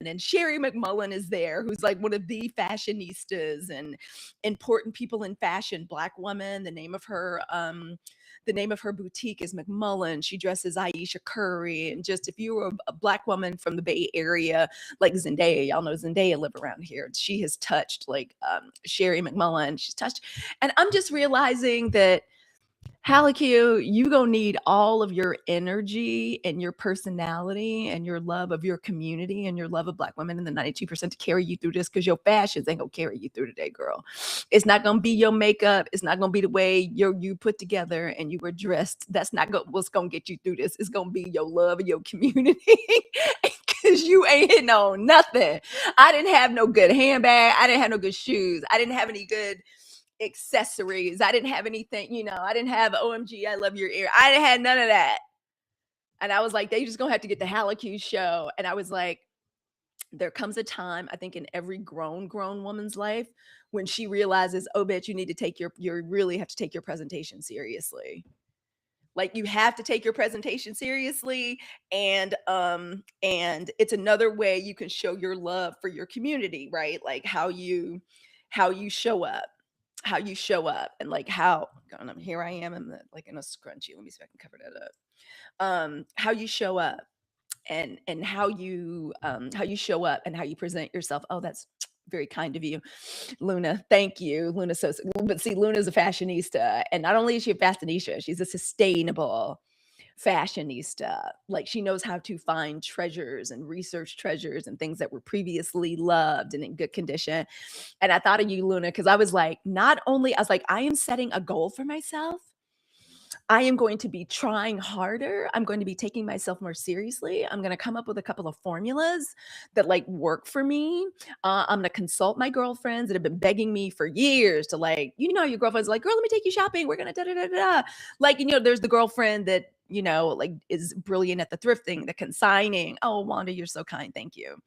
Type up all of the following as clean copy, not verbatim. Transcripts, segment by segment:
and Sherry McMullen is there, who's like one of the fashionistas and important people in fashion, Black woman. The name of her boutique is McMullen. She dresses Aisha Curry. And just if you were a Black woman from the Bay Area, like Zendaya, y'all know Zendaya live around here. She has touched like Sherry McMullen. She's touched. And I'm just realizing that Halicue, you gonna need all of your energy and your personality and your love of your community and your love of Black women and the 92% to carry you through this, because your fashions ain't gonna carry you through today, girl. It's not gonna be your makeup. It's not gonna be the way you put together and you were dressed. That's not what's gonna get you through this. It's gonna be your love of your community. Because you ain't hitting on nothing. I didn't have no good handbag. I didn't have no good shoes. I didn't have any good accessories. I didn't have anything, I didn't have OMG, I love your ear. I didn't have none of that. And I was like, they just gonna have to get the Halicue show. And I was like, there comes a time, I think, in every grown woman's life when she realizes, oh, bitch, you need to take you really have to take your presentation seriously. Like, you have to take your presentation seriously. And it's another way you can show your love for your community, right? Like how you show up. How you show up and like how here I am in a scrunchie. Let me see if I can cover that up. How you show up and how you show up and how you present yourself. Oh, that's very kind of you, Luna. Thank you, Luna. So, but see, Luna's a fashionista, and not only is she a fashionista, she's a sustainable fashionista. Like, she knows how to find treasures and research treasures and things that were previously loved and in good condition. And I thought of you, Luna, because I was like, I am setting a goal for myself. I am going to be trying harder. I'm going to be taking myself more seriously. I'm going to come up with a couple of formulas that like work for me. I'm going to consult my girlfriends that have been begging me for years to your girlfriend's like, girl, let me take you shopping. We're going to da da da da. Like, there's the girlfriend that, like is brilliant at the thrifting, the consigning. Oh, Wanda, you're so kind. Thank you.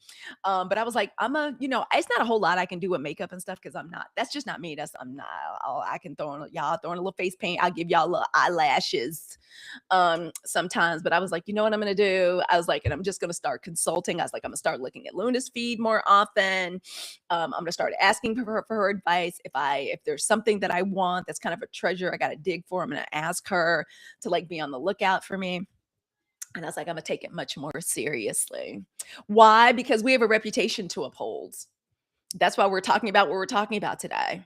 But I was like, it's not a whole lot I can do with makeup and stuff because that's just not me. I can throw in a little face paint. I'll give y'all little eyelashes sometimes. But I was like, you know what I'm going to do? I was like, and I'm just going to start consulting. I was like, I'm going to start looking at Luna's feed more often. I'm going to start asking for her advice. If there's something that I want that's kind of a treasure I got to dig for, I'm going to ask her to like be on the lookout for me. And I was like, I'm going to take it much more seriously. Why? Because we have a reputation to uphold. That's why we're talking about what we're talking about today.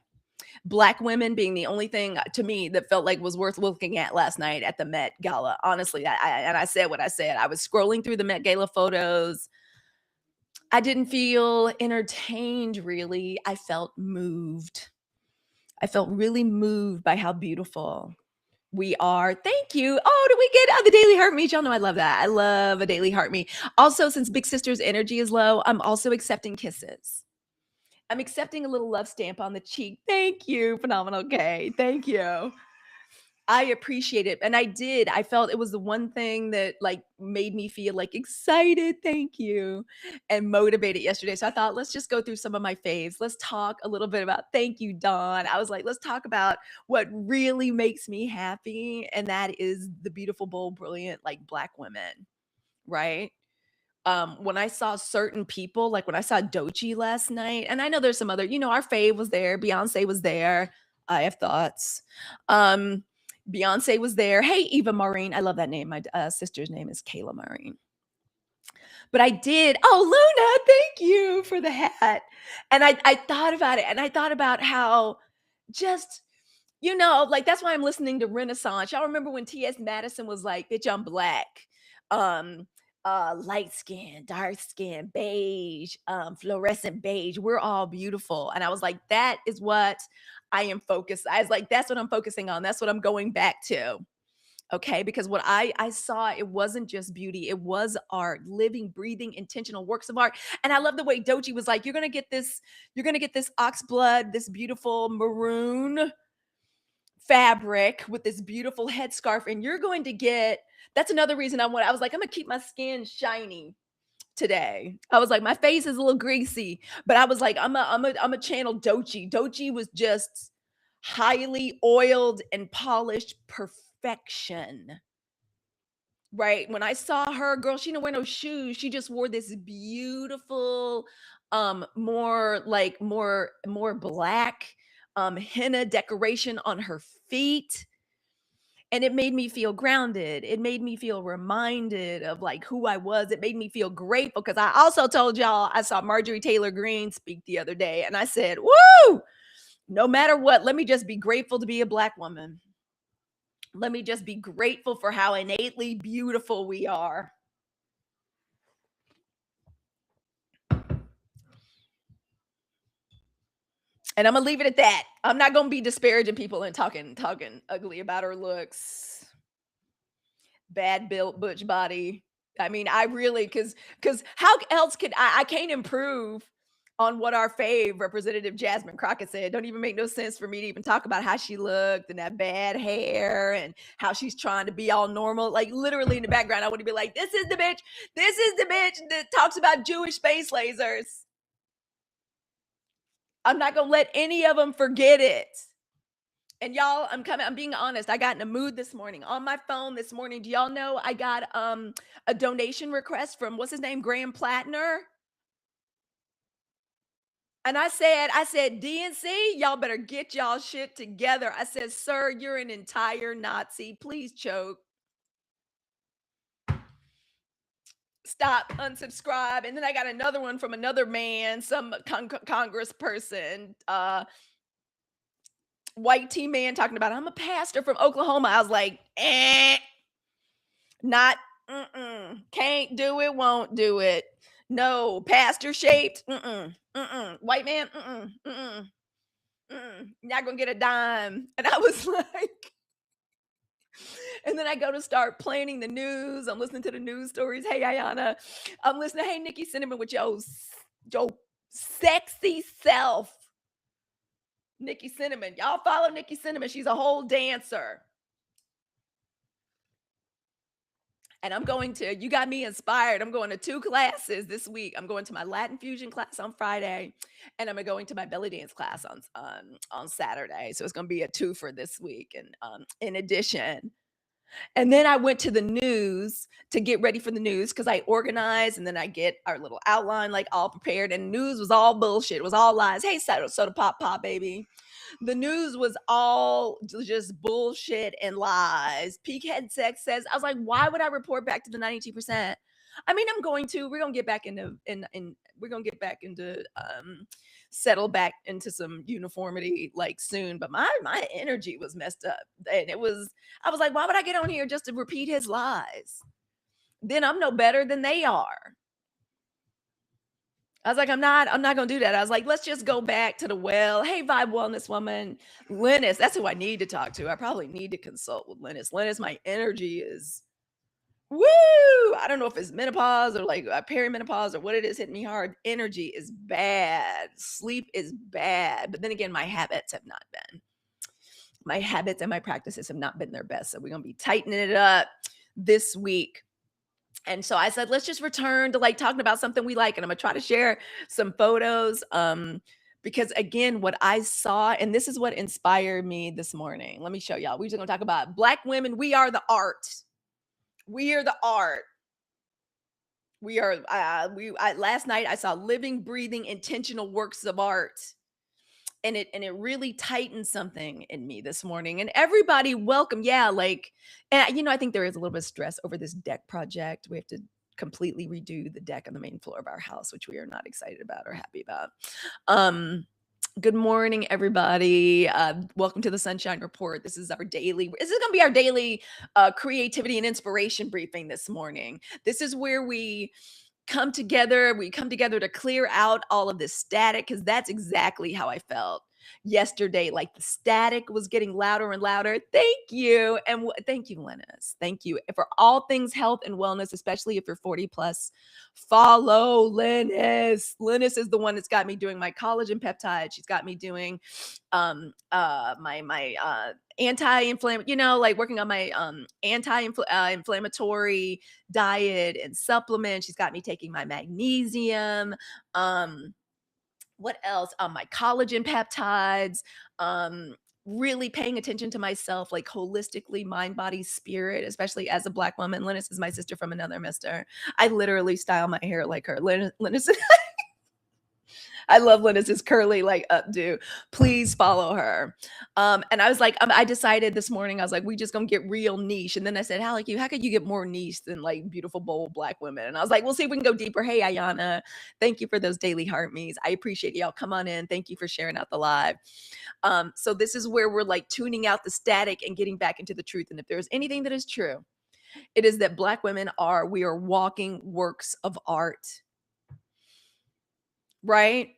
Black women being the only thing to me that felt like was worth looking at last night at the Met Gala. Honestly, I said what I said. I was scrolling through the Met Gala photos. I didn't feel entertained, really. I felt moved. I felt really moved by how beautiful we are. Thank you. Oh, did we get the Daily Heart Meet? Y'all know I love that. I love a Daily Heart Meet. Also, since Big Sister's energy is low, I'm also accepting kisses. I'm accepting a little love stamp on the cheek. Thank you, Phenomenal K. Thank you. I appreciate it. And I did. I felt it was the one thing that like made me feel like excited. Thank you. And motivated yesterday. So I thought, let's just go through some of my faves. Let's talk a little bit about, thank you, Dawn. I was like, let's talk about what really makes me happy. And that is the beautiful, bold, brilliant, like Black women, right? When I saw certain people, like when I saw Doechii last night, and I know there's some other, our fave was there. Beyonce was there. I have thoughts. Beyonce was there. Hey, Eva Maureen. I love that name. My sister's name is Kayla Maureen. But I did. Oh, Luna, thank you for the hat. And I thought about it. And I thought about how just, like that's why I'm listening to Renaissance. Y'all remember when T.S. Madison was like, bitch, I'm Black. Light skin, dark skin, beige, fluorescent beige. We're all beautiful. And I was like, that is what I am focused. I was like, that's what I'm focusing on. That's what I'm going back to. Okay. Because what I saw, it wasn't just beauty. It was art, living, breathing, intentional works of art. And I love the way Doechii was like, you're going to get this ox blood, this beautiful maroon fabric with this beautiful headscarf. And you're going to get, that's another reason I was like, I'm going to keep my skin shiny today. I was like, my face is a little greasy, but I was like, I'm a channel Doechii. Doechii was just highly oiled and polished perfection. right? When I saw her, girl, she didn't wear no shoes. She just wore this beautiful, more black, henna decoration on her feet. And it made me feel grounded. It made me feel reminded of like who I was. It made me feel grateful because I also told y'all I saw Marjorie Taylor Greene speak the other day, and I said, "Woo! No matter what, let me just be grateful to be a Black woman. Let me just be grateful for how innately beautiful we are." And I'm gonna leave it at that. I'm not gonna be disparaging people and talking ugly about her looks. Bad built butch body. I mean, I really because how else could I can't improve on what our fave Representative Jasmine Crockett said. Don't even make no sense for me to even talk about how she looked and that bad hair and how she's trying to be all normal. Like literally in the background, I want to be like, this is the bitch. This is the bitch that talks about Jewish space lasers. I'm not gonna let any of them forget it. And y'all, I'm being honest. I got in a mood this morning on my phone this morning. Do y'all know I got a donation request from what's his name, Graham Plattner? And I said, DNC, y'all better get y'all shit together. I said, sir, you're an entire Nazi. Please choke. Stop, unsubscribe. And then I got another one from another man, some congressperson, white tea man talking about, I'm a pastor from Oklahoma. I was like, not, can't do it, won't do it. No, pastor shaped, white man, not gonna get a dime. And I was like, and then I go to start planning the news. I'm listening to the news stories. Hey, Ayana. I'm listening. Hey, Nikki Cinnamon with your sexy self. Nikki Cinnamon. Y'all follow Nikki Cinnamon. She's a whole dancer. And I'm going to, you got me inspired. I'm going to 2 classes this week. I'm going to my Latin fusion class on Friday, and I'm going to my belly dance class on Saturday. So it's going to be a 2 for this week. And in addition, and then I went to the news to get ready for the news because I organize and then I get our little outline like all prepared. And news was all bullshit. It was all lies. Hey, soda pop, baby. The news was all just bullshit and lies. Peak head sex says, I was like, why would I report back to the 92%? I mean, we're gonna get back into we're gonna get back into settle back into some uniformity like soon. But my energy was messed up. And I was like, why would I get on here just to repeat his lies? Then I'm no better than they are. I was like, I'm not gonna do that. I was like, let's just go back to the well. Hey, Vibe Wellness Woman, Linus. That's who I need to talk to. I probably need to consult with Linus. Linus, my energy is woo. I don't know if it's menopause or like perimenopause or what it is hitting me hard. Energy is bad. Sleep is bad. But then again, my habits have not been. My habits and my practices have not been their best. So we're gonna be tightening it up this week. And so I said, let's just return to like talking about something we like. And I'm gonna try to share some photos. Because again, what I saw, and this is what inspired me this morning. Let me show y'all. We're just gonna talk about Black women. We are the art. We are the art. We are last night I saw living, breathing, intentional works of art. And it really tightened something in me this morning. And everybody, welcome. Yeah, like, and I think there is a little bit of stress over this deck project. We have to completely redo the deck on the main floor of our house, which we are not excited about or happy about. Good morning, everybody. Welcome to the Sunshine Report. This is going to be our daily creativity and inspiration briefing this morning. This is where we come together to clear out all of this static, because that's exactly how I felt yesterday. Like the static was getting louder and louder. Thank you. And thank you, Linus. Thank you for all things health and wellness, especially if you're 40 plus. Follow Linus. Linus is the one that's got me doing my collagen peptide. She's got me doing my anti-inflammatory, like working on my anti-inflammatory diet and supplements. She's got me taking my magnesium. What else? My collagen peptides. really paying attention to myself, like holistically, mind, body, spirit, especially as a Black woman. Lennis is my sister from another mister. I literally style my hair like her. Lennis I love Lennis's curly like updo. Please follow her. And I was like, I decided this morning, I was like, we just gonna get real niche. And then I said, Halicue, how could you get more niche than like beautiful, bold Black women? And I was like, we'll see if we can go deeper. Hey, Ayana, thank you for those daily heart me's. I appreciate y'all. Come on in. Thank you for sharing out the live. So this is where we're like tuning out the static and getting back into the truth. And if there's anything that is true, it is that Black women we are walking works of art. Right?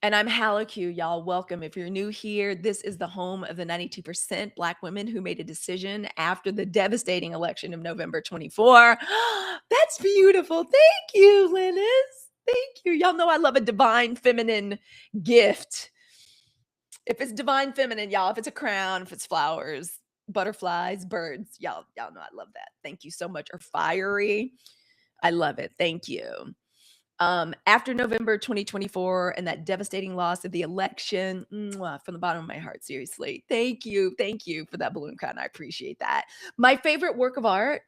And I'm Halicue, y'all. Welcome. If you're new here, this is the home of the 92% Black women who made a decision after the devastating election of November 24. That's beautiful. Thank you, Lennis. Thank you. Y'all know I love a divine feminine gift. If it's divine feminine, y'all, if it's a crown, if it's flowers, butterflies, birds, y'all know I love that. Thank you so much. Or fiery. I love it. Thank you. After November 2024 and that devastating loss of the election, from the bottom of my heart, seriously, thank you for that balloon crown. I appreciate that. My favorite work of art.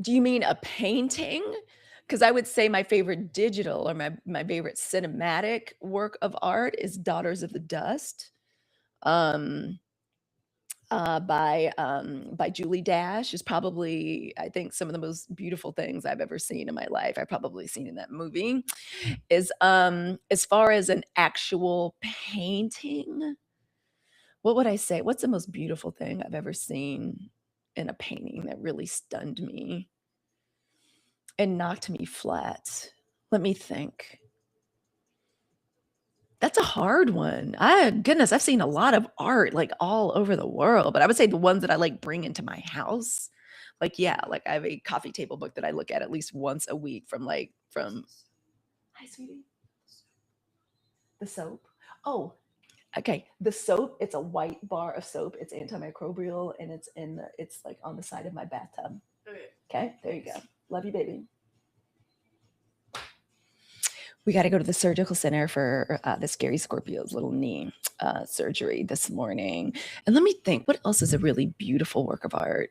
Do you mean a painting? Because I would say my favorite digital or my favorite cinematic work of art is Daughters of the Dust. By Julie Dash is probably, I think, some of the most beautiful things I've ever seen in my life. I've probably seen in that movie. Is as far as an actual painting, what would I say? What's the most beautiful thing I've ever seen in a painting that really stunned me and knocked me flat? Let me think. That's a hard one. Goodness, I've seen a lot of art like all over the world, but I would say the ones that I like bring into my house, like yeah, like I have a coffee table book that I look at least once a week from hi sweetie, the soap. Oh, okay, the soap. It's a white bar of soap. It's antimicrobial and it's like on the side of my bathtub. Okay, there you go. Love you, baby. We got to go to the surgical center for the scary Scorpio's little knee surgery this morning. And let me think, what else is a really beautiful work of art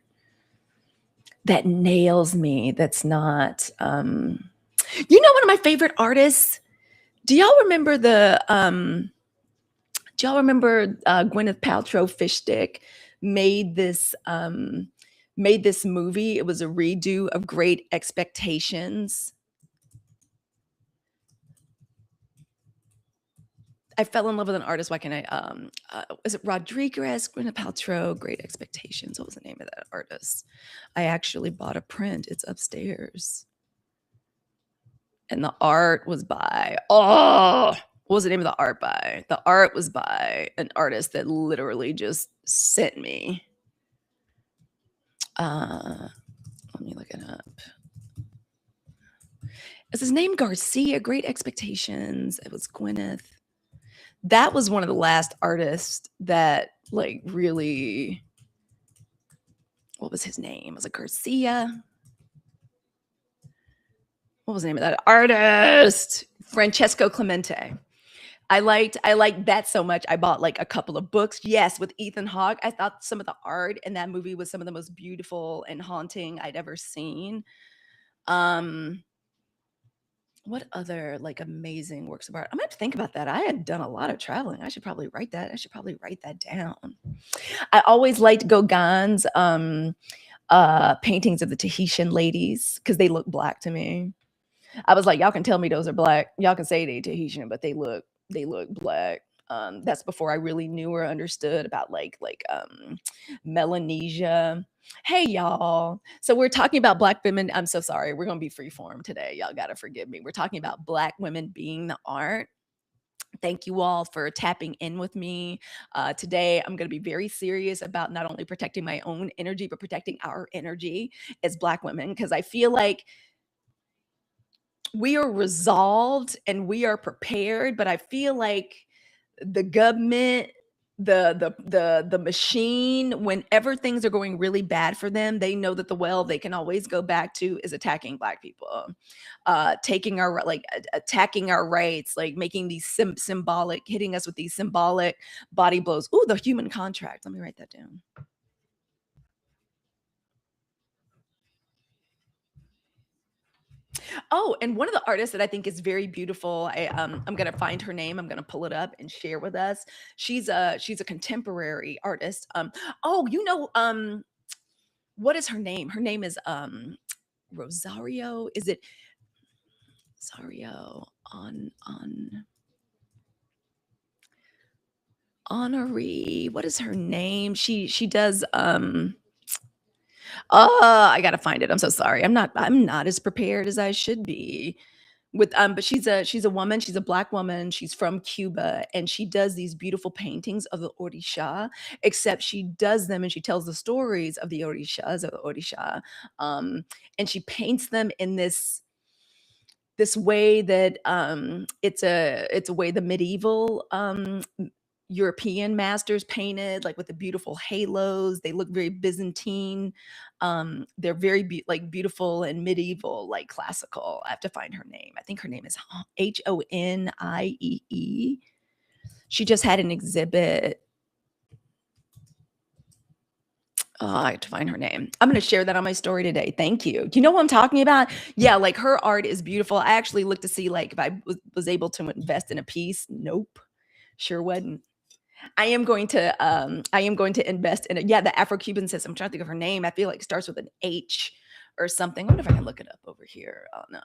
that nails me? That's not, one of my favorite artists. Do y'all remember Gwyneth Paltrow Fish Stick made this movie? It was a redo of Great Expectations. I fell in love with an artist. Why can't I? Is it Rodriguez, Gwyneth Paltrow, Great Expectations? What was the name of that artist? I actually bought a print. It's upstairs. And the art was by, what was the name of the art by? The art was by an artist that literally just sent me. Let me look it up. Is his name Garcia? Great Expectations. It was Gwyneth. That was one of the last artists that like really, what was his name? Was it Garcia? What was the name of that artist? Francesco Clemente. I liked that so much. I bought like a couple of books. Yes, with Ethan Hawke. I thought some of the art in that movie was some of the most beautiful and haunting I'd ever seen. What other like amazing works of art? I'm gonna have to think about that. I had done a lot of traveling. I should probably write that. Down. I always liked Gauguin's paintings of the Tahitian ladies because they look Black to me. I was like, y'all can tell me those are Black. Y'all can say they Tahitian, but they look Black. That's before I really knew or understood about like Melanesia. Hey y'all. So we're talking about Black women. I'm so sorry. We're gonna be freeform today. Y'all gotta forgive me. We're talking about Black women being the art. Thank you all for tapping in with me. Today, I'm going to be very serious about not only protecting my own energy, but protecting our energy as Black women, because I feel like we are resolved and we are prepared, but I feel like the government, the machine, whenever things are going really bad for them, they know that the well they can always go back to is attacking Black people, taking our like attacking our rights, like making these symbolic, hitting us with these symbolic body blows. Ooh, the human contract. Let me write that down. Oh, and one of the artists that I think is very beautiful, I'm gonna find her name. I'm gonna pull it up and share with us. She's a contemporary artist. Oh, what is her name? Her name is Rosario. Is it Rosario on Honoree? What is her name? She does I gotta find it. I'm so sorry. I'm not as prepared as I should be. With but she's a woman, she's a Black woman, she's from Cuba, and she does these beautiful paintings of the Orisha, except she does them and she tells the stories of the Orishas, or the Orisha, and she paints them in this way that it's a way the medieval European masters painted, like with the beautiful halos. They look very Byzantine. They're very like beautiful and medieval, like classical. I have to find her name. I think her name is Honiee. She just had an exhibit. Oh, I have to find her name. I'm going to share that on my story today. Thank you. Do you know what I'm talking about? Yeah, like her art is beautiful. I actually looked to see like if I was able to invest in a piece. Nope, sure wasn't. I am going to invest in it. Yeah, the Afro-Cuban system. I'm trying to think of her name. I feel like it starts with an H or something. I wonder if I can look it up over here on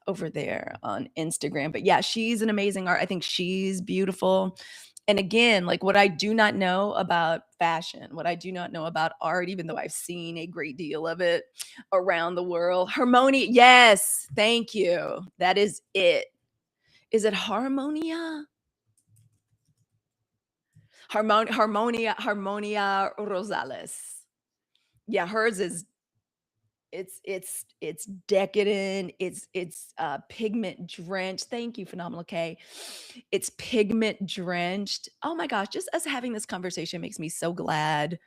over there on Instagram. But yeah, she's an amazing art. I think she's beautiful. And again, like what I do not know about fashion, what I do not know about art, even though I've seen a great deal of it around the world. Harmonia. Yes, thank you. That is it. Is it Harmonia? Harmonia Rosales. Yeah, hers is it's decadent. It's pigment drenched. Thank you, Phenomenal K. It's pigment drenched. Oh my gosh, just us having this conversation makes me so glad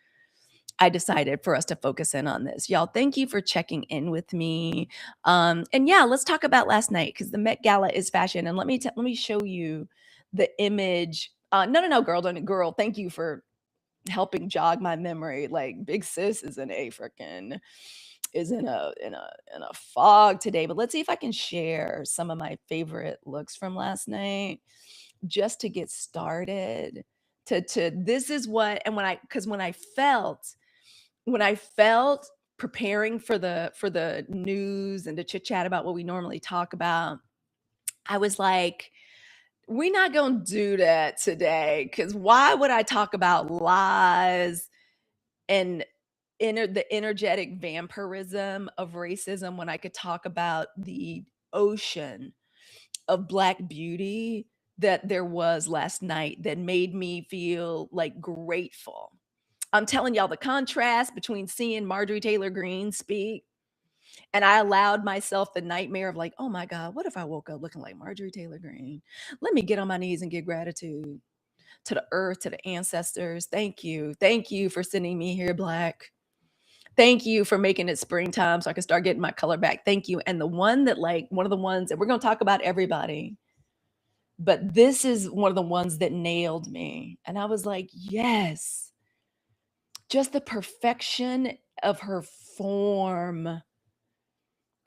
I decided for us to focus in on this. Y'all, thank you for checking in with me. And yeah, let's talk about last night because the Met Gala is fashion. And let me show you the image. No, girl, don't girl. Thank you for helping jog my memory. Like Big Sis is in a freaking is in a fog today. But let's see if I can share some of my favorite looks from last night just to get started. To this is what and when I because when I felt preparing for the news and to chit chat about what we normally talk about, I was like, we're not gonna do that today. Cause why would I talk about lies and the energetic vampirism of racism when I could talk about the ocean of Black beauty that there was last night that made me feel like grateful. I'm telling y'all the contrast between seeing Marjorie Taylor Greene speak and I allowed myself the nightmare of like, oh my God, what if I woke up looking like Marjorie Taylor Greene? Let me get on my knees and give gratitude to the earth, to the ancestors. Thank you. Thank you for sending me here, Black. Thank you for making it springtime so I can start getting my color back. Thank you. And the one that, like, one of the ones that we're going to talk about everybody, but this is one of the ones that nailed me. And I was like, yes, just the perfection of her form,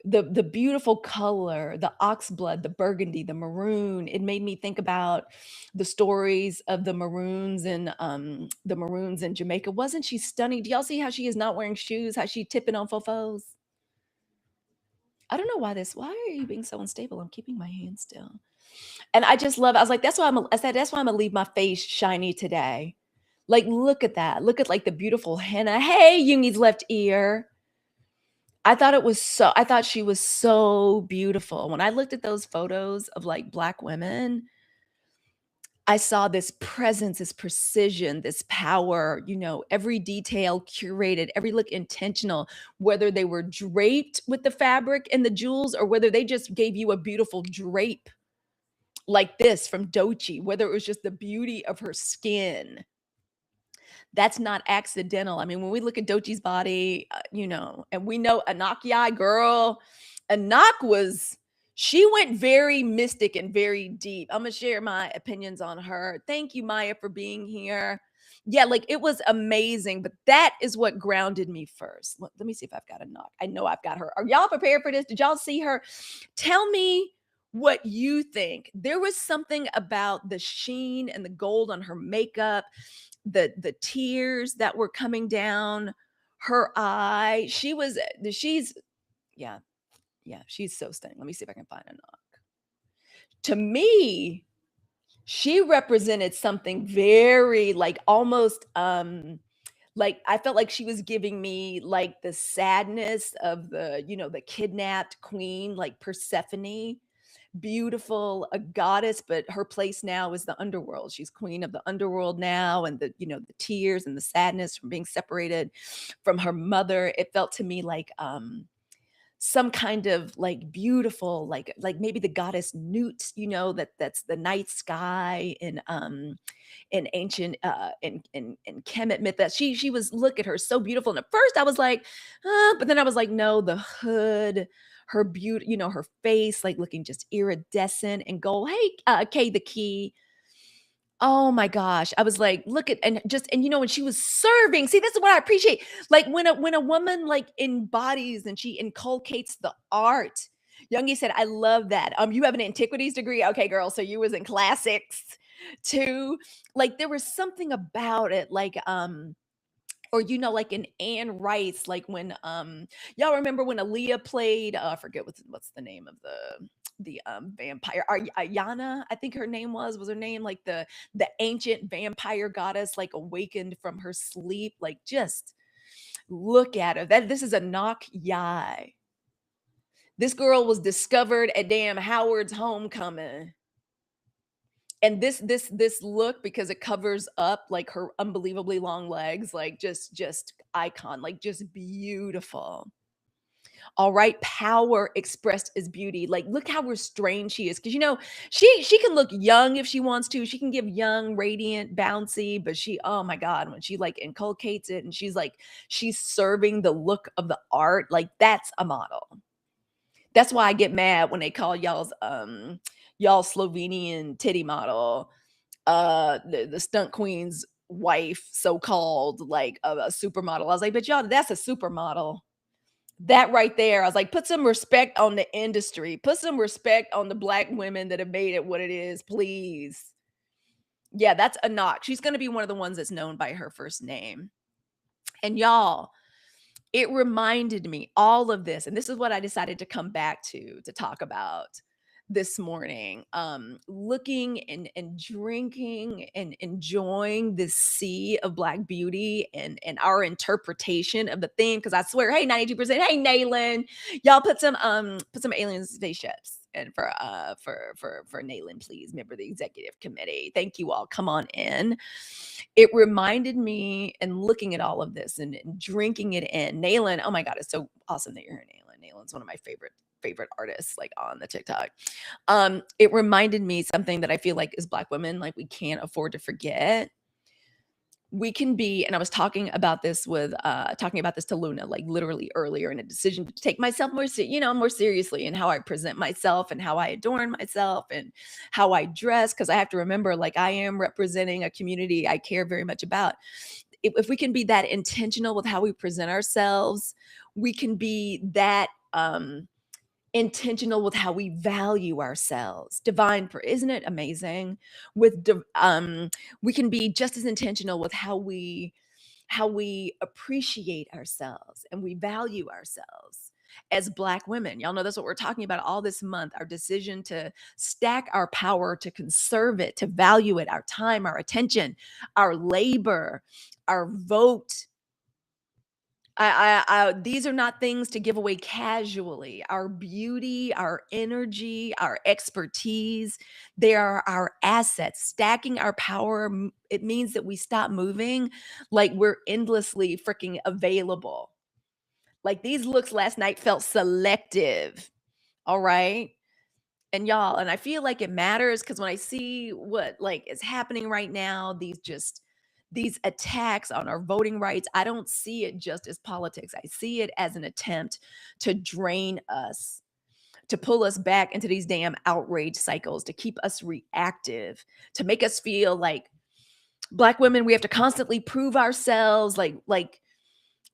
the beautiful color, the oxblood, the burgundy, the maroon. It made me think about the stories of the maroons in Jamaica. Wasn't she stunning? Do y'all see how she is not wearing shoes? How she tipping on fofos? I don't know why are you being so unstable? I'm keeping my hand still. And I just love it. I was like, I said, that's why I'm gonna leave my face shiny today. Like, look at that. Look at like the beautiful henna. Hey, Yungi's left ear. I thought she was so beautiful. When I looked at those photos of like Black women, I saw this presence, this precision, this power, every detail curated, every look intentional, whether they were draped with the fabric and the jewels or whether they just gave you a beautiful drape like this from Doechii, whether it was just the beauty of her skin. That's not accidental. I mean, when we look at Doechii's body, and we know Anakiai girl, Anak was she went very mystic and very deep. I'm gonna share my opinions on her. Thank you, Maya, for being here. Yeah, like it was amazing, but that is what grounded me first. Let me see if I've got Anak. I know I've got her. Are y'all prepared for this? Did y'all see her? Tell me what you think. There was something about the sheen and the gold on her makeup, the tears that were coming down her eye. She's yeah, yeah, she's so stunning. Let me see if I can find a knock. To me, she represented something very like almost like I felt like she was giving me like the sadness of the kidnapped queen, like Persephone, beautiful, a goddess, but her place now is the underworld. She's queen of the underworld now, and the tears and the sadness from being separated from her mother. It felt to me like some kind of like beautiful, like maybe the goddess Nut, that's the night sky in ancient in Kemet myth, that she was, look at her, so beautiful. And at first I was like, but then I was like, no, the hood, her beauty, her face like looking just iridescent and gold. Hey, Kay the Key. Oh my gosh. I was like, look at, when she was serving, see, this is what I appreciate. Like when a woman like embodies and she inculcates the art. Youngie said, I love that. You have an antiquities degree. Okay, girl. So you was in classics too. Like there was something about it, like or like in Anne Rice, like when y'all remember when Aaliyah played I forget what's the name of the vampire, Ayana, I think her name was her name, like the ancient vampire goddess, like awakened from her sleep. Like just look at her. This is a knock yai. This girl was discovered at damn Howard's homecoming. And this look, because it covers up like her unbelievably long legs, like just icon, like just beautiful. All right, power expressed as beauty. Like look how restrained she is, because she can look young if she wants to. She can give young, radiant, bouncy, but oh my god, when she like inculcates it and she's serving the look of the art, like that's a model. That's why I get mad when they call y'all Slovenian titty model the stunt queen's wife, so-called, like a supermodel. I was like, but y'all, that's a supermodel. That right there, I was like, put some respect on the industry. Put some respect on the Black women that have made it what it is, please. Yeah, that's Anak. She's going to be one of the ones that's known by her first name. And y'all, it reminded me all of this, and this is what I decided to come back to talk about this morning. Looking and drinking and enjoying this sea of Black beauty and our interpretation of the theme. Because I swear, hey, 92%, hey, Naylin, y'all put some alien spaceships and for Naylin, please, member of the executive committee. Thank you all. Come on in. It reminded me, and looking at all of this and drinking it in. Naylin, oh my God, it's so awesome that you're here, Naylin. Naylin's one of my favorite artists, like on the TikTok. It reminded me something that I feel like as Black women, like we can't afford to forget. We can be, and I was talking about this to Luna, like literally earlier, in a decision to take myself more seriously, and how I present myself and how I adorn myself and how I dress. Cause I have to remember, like, I am representing a community I care very much about. If we can be that intentional with how we present ourselves, we can be that, intentional with how we value ourselves. Isn't it amazing? We can be just as intentional with how we appreciate ourselves and we value ourselves as Black women. Y'all know that's what we're talking about all this month. Our decision to stack our power, to conserve it, to value it, our time, our attention, our labor, our vote. These are not things to give away casually. Our beauty, our energy, our expertise, they are our assets. Stacking our power, it means that we stop moving like we're endlessly freaking available. Like these looks last night felt selective. All right. And y'all, and I feel like it matters because when I see what like is happening right now, these attacks on our voting rights, I don't see it just as politics. I see it as an attempt to drain us, to pull us back into these damn outrage cycles, to keep us reactive, to make us feel like Black women, we have to constantly prove ourselves, like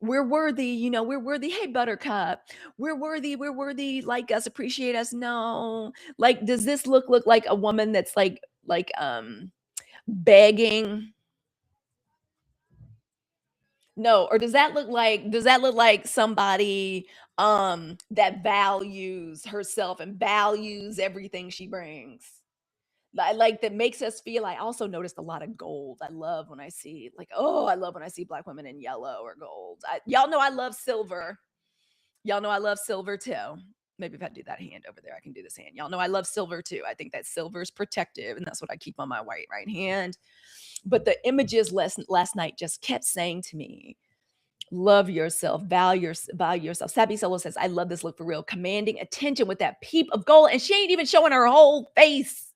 we're worthy, we're worthy. Hey, Buttercup, we're worthy. Like us, appreciate us. No, like, does this look like a woman that's begging? No, or does that look like somebody that values herself and values everything she brings? Like that makes us feel. I also noticed a lot of gold. I love when I see I love when I see Black women in yellow or gold. Y'all know I love silver. Y'all know I love silver too. Maybe if I do that hand over there, I can do this hand. Y'all know I love silver too. I think that silver is protective, and that's what I keep on my right hand. But the images last night just kept saying to me, love yourself, value yourself. Sabi Solo says, I love this look for real, commanding attention with that peep of gold. And she ain't even showing her whole face.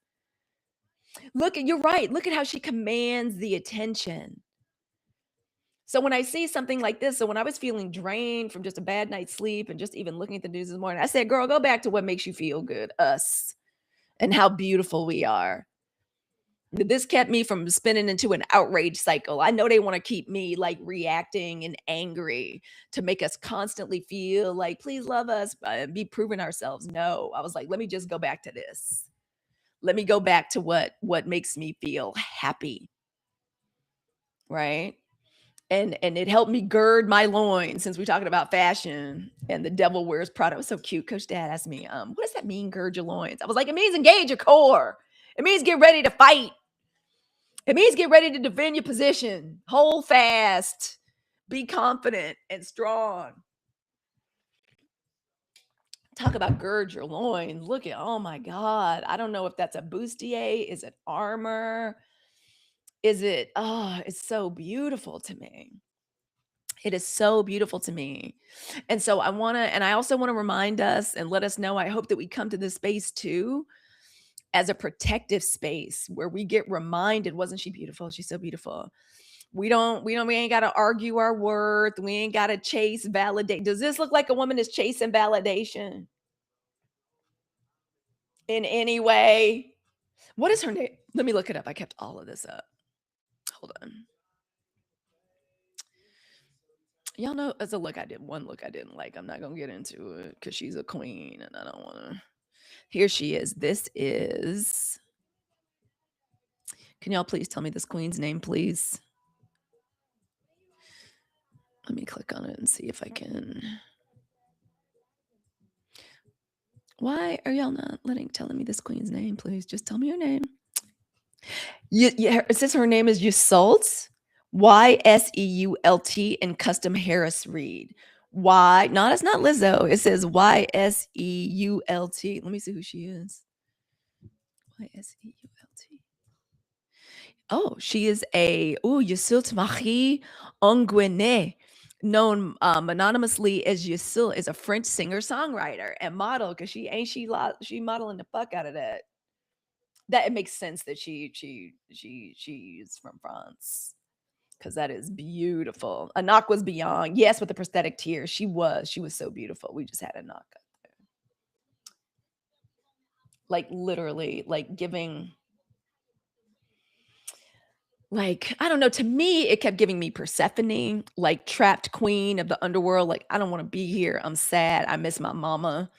You're right. Look at how she commands the attention. So when I see something like this, so when I was feeling drained from just a bad night's sleep and just even looking at the news this morning, I said, girl, go back to what makes you feel good, us, and how beautiful we are. This kept me from spinning into an outrage cycle. I know they want to keep me like reacting and angry to make us constantly feel like, please love us, be proving ourselves. No, I was like, let me just go back to this. Let me go back to what makes me feel happy, right? And it helped me gird my loins since we're talking about fashion and the devil wears Prada. It was so cute. Coach Dad asked me, what does that mean, gird your loins? I was like, it means engage your core. It means get ready to fight. It means get ready to defend your position. Hold fast. Be confident and strong. Talk about gird your loins. Look at, oh my God. I don't know if that's a bustier. Is it armor? Is it, oh, it's so beautiful to me. It is so beautiful to me. And so I also want to remind us and let us know. I hope that we come to this space too as a protective space where we get reminded, wasn't she beautiful? She's so beautiful. We ain't got to argue our worth. We ain't got to chase validate. Does this look like a woman is chasing validation in any way? What is her name? Let me look it up. I kept all of this up. Hold on. Y'all know as a look I did one look I didn't like. I'm not gonna get into it because she's a queen and I don't want to. Here she is. This is. Can y'all please tell me this queen's name, please? Let me click on it and see if I can. Why are y'all not telling me this queen's name, please? Just tell me her name. Yeah, it says her name is Yseult, Yeseult, and Custom Harris Reed. Why? No, it's not Lizzo. It says Yeseult. Let me see who she is. Yeseult. Oh, she is Yseult Marie Anguinet, known anonymously as Yseult, is a French singer-songwriter and model because she modeling the fuck out of that. That it makes sense that she's from France because that is beautiful. Anak was beyond, yes, with the prosthetic tears. She was so beautiful. We just had Anak up there, like literally, like giving. Like, I don't know, to me, it kept giving me Persephone, like trapped queen of the underworld. Like, I don't want to be here. I'm sad. I miss my mama.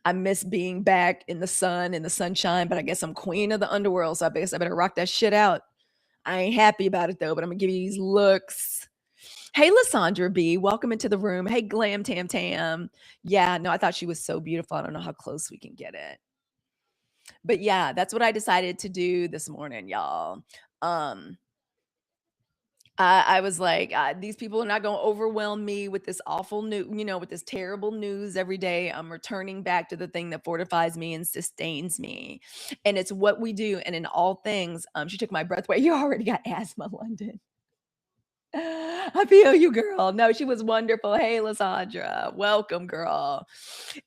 I miss being back in the sun, in the sunshine, but I guess I'm queen of the underworld. So I guess I better rock that shit out. I ain't happy about it though, but I'm gonna give you these looks. Hey, Lysandra B, welcome into the room. Hey, Glam Tam Tam. Yeah, no, I thought she was so beautiful. I don't know how close we can get it. But yeah, that's what I decided to do this morning, y'all. I was like, these people are not going to overwhelm me with this awful news, with this terrible news every day. I'm returning back to the thing that fortifies me and sustains me. And it's what we do. And in all things, she took my breath away. You already got asthma, London. I feel you, girl. No, she was wonderful. Hey, Lysandra. Welcome, girl.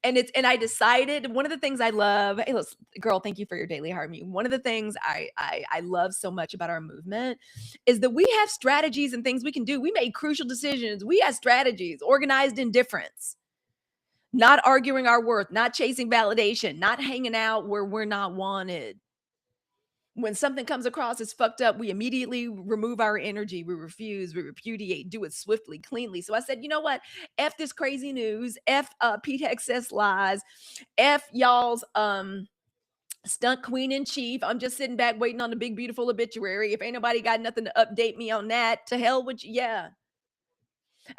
And I decided one of the things I love, hey, girl, thank you for your daily heart me. One of the things I love so much about our movement is that we have strategies and things we can do. We made crucial decisions. We have strategies, organized indifference, not arguing our worth, not chasing validation, not hanging out where we're not wanted. When something comes across as fucked up, we immediately remove our energy. We refuse, we repudiate, do it swiftly, cleanly. So I said, you know what? F this crazy news. F Pete Excess lies. F y'all's stunt queen in chief. I'm just sitting back waiting on the big, beautiful obituary. If ain't nobody got nothing to update me on that, to hell with you. Yeah.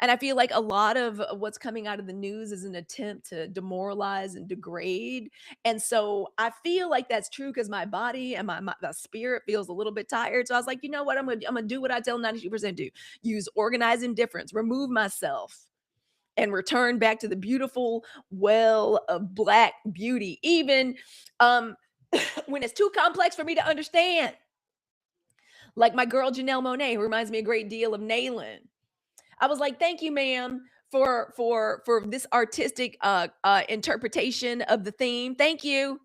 And I feel like a lot of what's coming out of the news is an attempt to demoralize and degrade. And so I feel like that's true because my body and my spirit feels a little bit tired. So I was like, you know what? I'm gonna do what I tell 92% do. Use organized indifference, remove myself, and return back to the beautiful well of black beauty, even um when it's too complex for me to understand. Like my girl Janelle Monáe, who reminds me a great deal of Naylin. I was like, "Thank you, ma'am, for this artistic interpretation of the theme. Thank you,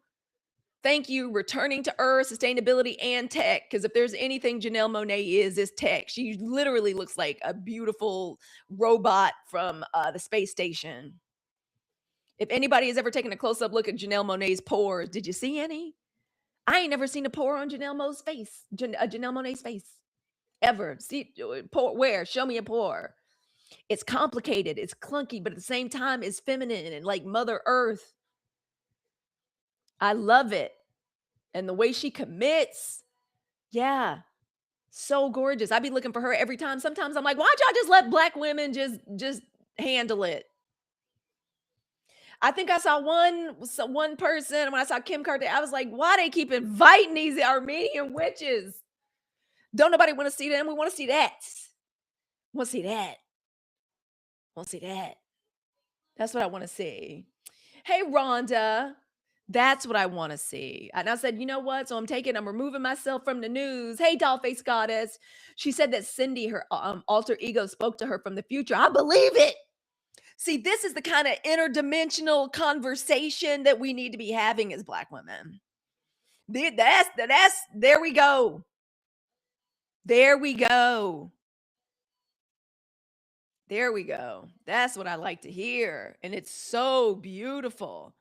thank you." Returning to Earth, sustainability, and tech. Because if there's anything Janelle Monáe is tech. She literally looks like a beautiful robot from the space station. If anybody has ever taken a close up look at Janelle Monáe's pores, did you see any? I ain't never seen a pore on Janelle Mo's face. Janelle Monáe's face ever. See pore where? Show me a pore. It's complicated, it's clunky, but at the same time, it's feminine and like Mother Earth. I love it. And the way she commits, yeah, so gorgeous. I be looking for her every time. Sometimes I'm like, why don't y'all just let black women just handle it? I think I saw one person when I saw Kim Kardashian. I was like, why they keep inviting these Armenian witches? Don't nobody want to see them. We want to see that. Want to see that. Want to see that. That's what I want to see. Hey, Rhonda. That's what I want to see. And I said, you know what? So I'm removing myself from the news. Hey, Dollface Goddess. She said that Cindy, her alter ego, spoke to her from the future. I believe it. See, this is the kind of interdimensional conversation that we need to be having as Black women. There we go. There we go. There we go. That's what I like to hear. And it's so beautiful.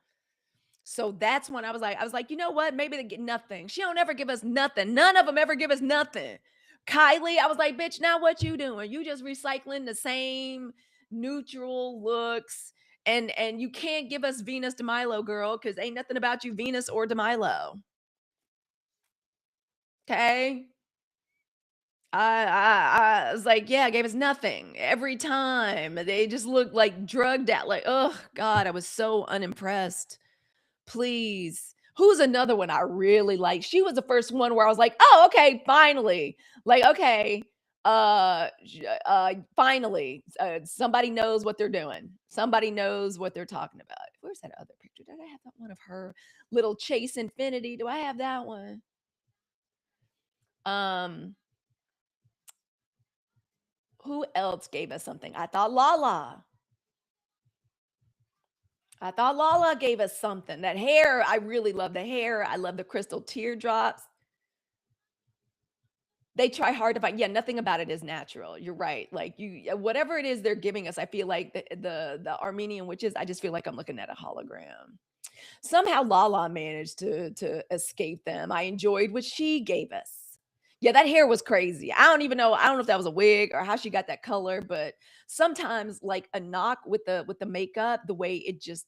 So that's when I was like, you know what? Maybe they get nothing. She don't ever give us nothing. None of them ever give us nothing. Kylie, I was like, bitch, now what you doing? You just recycling the same neutral looks. And you can't give us Venus de Milo, girl, because ain't nothing about you, Venus or de Milo. Okay. I was like, yeah, gave us nothing every time. They just looked like drugged out. Like, oh God, I was so unimpressed. Please. Who's another one I really like? She was the first one where I was like, oh, okay, finally. Like, okay, finally, somebody knows what they're doing. Somebody knows what they're talking about. Where's that other picture? Did I have that one of her little Chase Infinity? Do I have that one? Um, who else gave us something? I thought Lala. I thought Lala gave us something. That hair, I really love the hair. I love the crystal teardrops. They try hard to find, yeah, nothing about it is natural. You're right. Like whatever it is they're giving us, I feel like the Armenian witches, I just feel like I'm looking at a hologram. Somehow Lala managed to escape them. I enjoyed what she gave us. Yeah, that hair was crazy. I don't even know. I don't know if that was a wig or how she got that color, but sometimes like a knock with the makeup, the way it just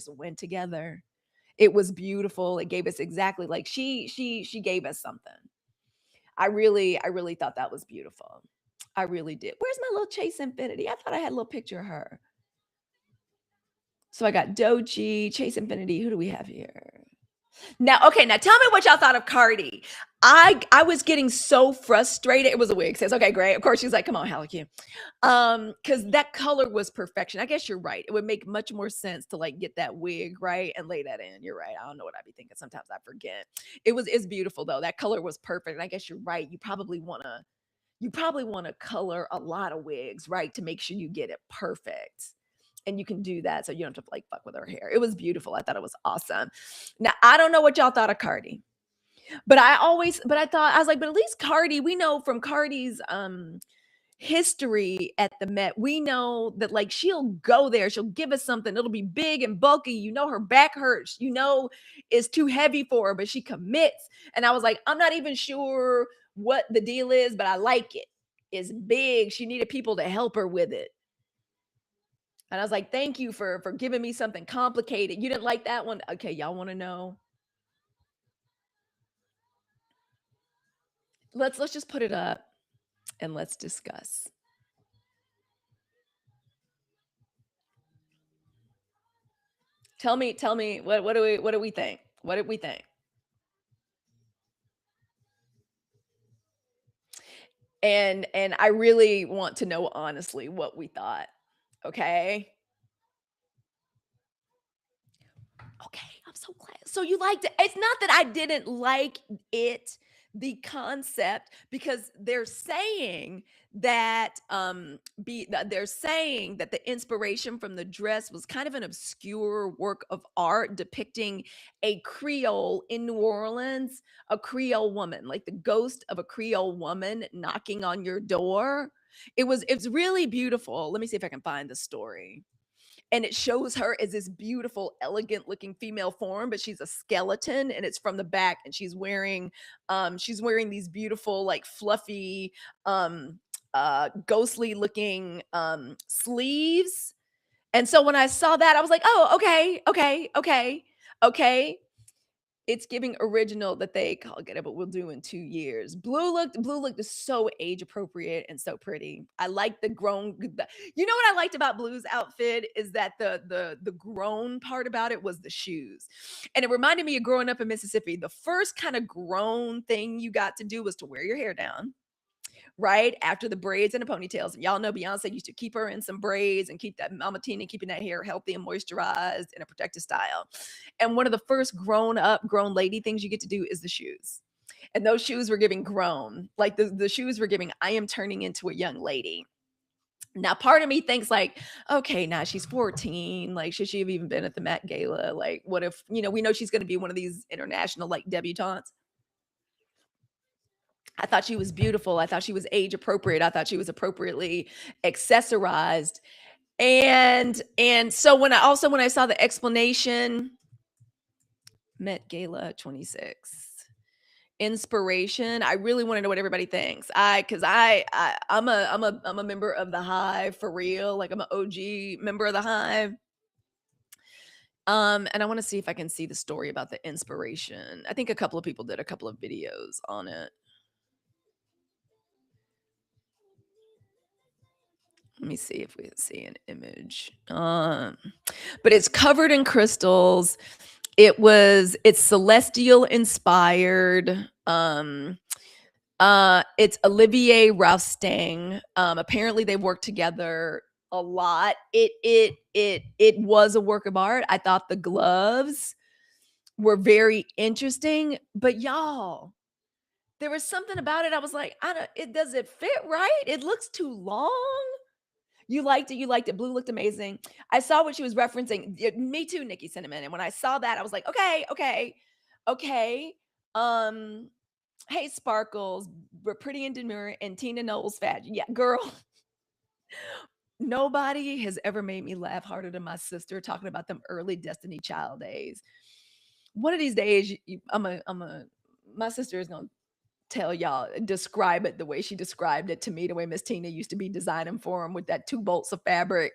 went together. It was beautiful. It gave us exactly like she gave us something. I really thought that was beautiful. I really did. Where's my little Chase Infinity? I thought I had a little picture of her. So I got Dochi, Chase Infinity. Who do we have here? Now, okay, now tell me what y'all thought of Cardi. I was getting so frustrated. It was a wig. Says, okay, great. Of course, she's like, come on, Halicue. Because that color was perfection. I guess you're right. It would make much more sense to like get that wig, right? And lay that in. You're right. I don't know what I'd be thinking. Sometimes I forget. It's beautiful though. That color was perfect. And I guess you're right. You probably want to you probably want to color a lot of wigs, right? To make sure you get it perfect. And you can do that so you don't have to like fuck with her hair. It was beautiful. I thought it was awesome. Now, I don't know what y'all thought of Cardi, but I thought, I was like, but at least Cardi, we know from Cardi's history at the Met, we know that like she'll go there, she'll give us something, it'll be big and bulky. You know, her back hurts, you know, it's too heavy for her, but she commits. And I was like, I'm not even sure what the deal is, but I like it. It's big. She needed people to help her with it. And I was like, thank you for giving me something complicated. You didn't like that one? Okay, y'all want to know? Let's just put it up and let's discuss. Tell me what do we think? What did we think? And I really want to know honestly what we thought. Okay? Okay, I'm so glad. So you liked it. It's not that I didn't like it, the concept, because they're saying that the inspiration from the dress was kind of an obscure work of art depicting a Creole in New Orleans, a Creole woman, like the ghost of a Creole woman knocking on your door. It's really beautiful. Let me see if I can find the story, and it shows her as this beautiful, elegant looking female form, but she's a skeleton, and it's from the back, and she's wearing these beautiful, like fluffy, ghostly looking sleeves. And so when I saw that, I was like, oh, okay, okay, okay, okay. It's giving original that they call get it, but we'll do in 2 years. Blue looked so age appropriate and so pretty. I like the grown. You know what I liked about Blue's outfit is that the grown part about it was the shoes, and it reminded me of growing up in Mississippi. The first kind of grown thing you got to do was to wear your hair down, right after the braids and the ponytails. And y'all know Beyonce used to keep her in some braids and keep that Mama Tina keeping that hair healthy and moisturized in a protective style. And one of the first grown lady things you get to do is the shoes. And those shoes were giving grown, like the shoes were giving, I am turning into a young lady. Now, part of me thinks like, okay, now she's 14. Like, should she have even been at the Met Gala? Like, what if, we know she's going to be one of these international like debutantes. I thought she was beautiful. I thought she was age appropriate. I thought she was appropriately accessorized. And so when I saw the explanation, Met Gala 26 inspiration, I really want to know what everybody thinks. I'm a member of the Hive for real. Like I'm an OG member of the Hive. And I want to see if I can see the story about the inspiration. I think a couple of people did a couple of videos on it. Let me see if we can see an image. But it's covered in crystals. It's celestial inspired. It's Olivier Rousting. Apparently they worked together a lot. It was a work of art. I thought the gloves were very interesting, but y'all, there was something about it. I was like, I don't it does it fit right? It looks too long. You liked it. You liked it. Blue looked amazing. I saw what she was referencing. Me too, Nikki Cinnamon. And when I saw that, I was like, okay, okay, okay. Um, hey, Sparkles, we're pretty and demure, and Tina Knowles fat. Yeah, girl. Nobody has ever made me laugh harder than my sister talking about them early Destiny Child days. One of these days, my sister is gonna tell y'all, describe it the way she described it to me, the way Miss Tina used to be designing for him with that 2 bolts of fabric.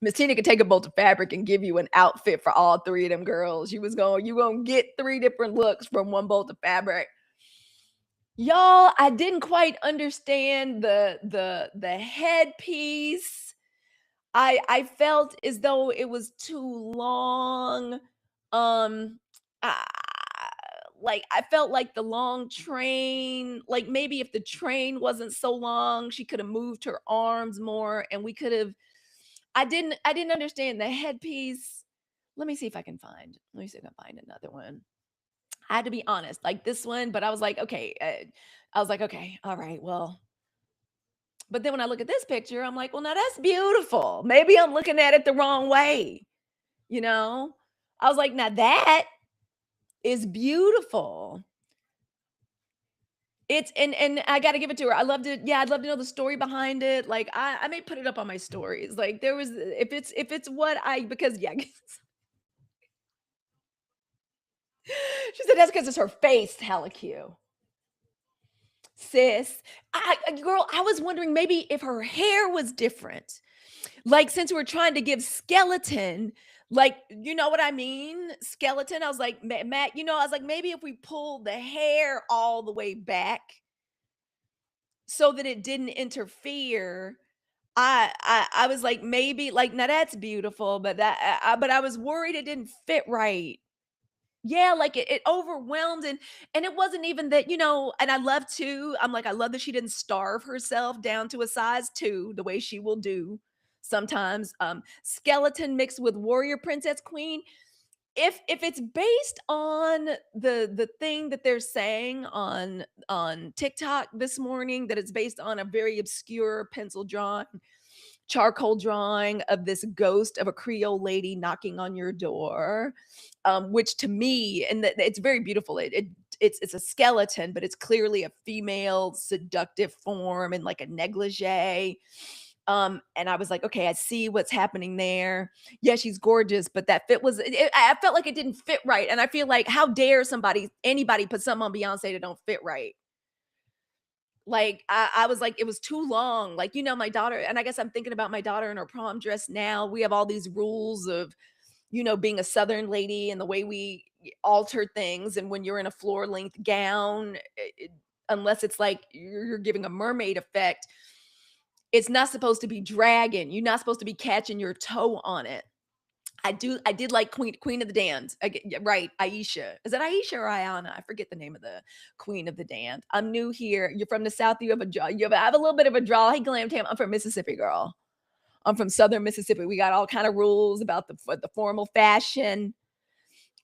Miss Tina could take a bolt of fabric and give you an outfit for all 3 of them girls. You gonna get 3 different looks from 1 bolt of fabric. Y'all, I didn't quite understand the headpiece. I felt as though it was too long. Um, ah, like I felt like the long train, like maybe if the train wasn't so long, she could have moved her arms more, and we could have. I didn't understand the headpiece. Let me see if I can find another one. I had to be honest, like this one, but I was like, okay, all right, well. But then when I look at this picture, I'm like, well, now that's beautiful. Maybe I'm looking at it the wrong way, you know? I was like, now that is beautiful. It's and I gotta give it to her. I loved it. Yeah, I'd love to know the story behind it. Like I may put it up on my stories. Like there was if it's what I because yeah, she said that's because it's her face, Halicue. Sis, girl, I was wondering maybe if her hair was different. Like, since we're trying to give skeleton, like, you know what I mean? Skeleton. I was like, Matt, I was like, maybe if we pull the hair all the way back so that it didn't interfere. I was like, maybe like now that's beautiful, but but I was worried it didn't fit right. Yeah, like it overwhelmed and it wasn't even that, and I love too. I'm like, I love that she didn't starve herself down to a size 2 the way she will do sometimes. Skeleton mixed with warrior princess queen. If it's based on the thing that they're saying on TikTok this morning, that it's based on a very obscure pencil drawing, charcoal drawing of this ghost of a Creole lady knocking on your door, which to me, and it's very beautiful. It's a skeleton, but it's clearly a female seductive form in like a negligee. And I was like, okay, I see what's happening there. Yeah, she's gorgeous, but that fit was, I felt like it didn't fit right. And I feel like, how dare anybody put something on Beyonce that don't fit right? Like, I was like, it was too long. Like, my daughter, and I guess I'm thinking about my daughter in her prom dress now. We have all these rules of, being a Southern lady and the way we alter things. And when you're in a floor length gown, unless it's like you're giving a mermaid effect, it's not supposed to be dragging. You're not supposed to be catching your toe on it. I did like Queen of the Dance. Yeah, right, Aisha. Is it Aisha or Ayana? I forget the name of the Queen of the Dance. I'm new here. You're from the South. You have a draw. I have a little bit of a draw. Hey, Glam Tam. I'm from Mississippi, girl. I'm from Southern Mississippi. We got all kind of rules about the formal fashion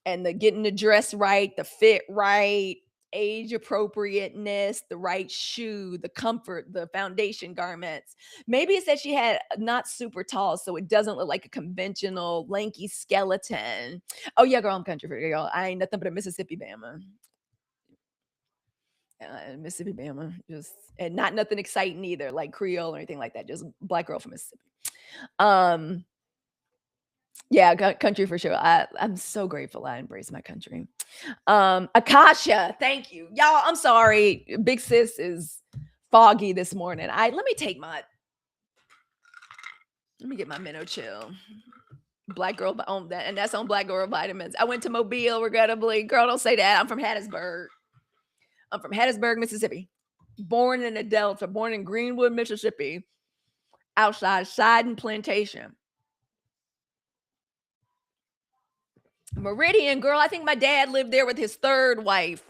and the getting the dress right, the fit right, age appropriateness, the right shoe, the comfort, the foundation garments. Maybe it's that she had not super tall, so it doesn't look like a conventional lanky skeleton. Oh yeah, girl, I'm country for girl. I ain't nothing but a Mississippi Bama. Mississippi Bama, just and not nothing exciting either, like Creole or anything like that. Just black girl from Mississippi. Um, yeah, country for sure. I'm so grateful I embrace my country. Akasha, thank you. Y'all, I'm sorry. Big sis is foggy this morning. Let me get my Minnow Chill. Black girl on that, and that's on Black Girl Vitamins. I went to Mobile, regrettably. Girl, don't say that. I'm from Hattiesburg. Mississippi. Born in the Delta, born in Greenwood, Mississippi, outside Sidon Plantation. Meridian, girl, I think my dad lived there with his third wife,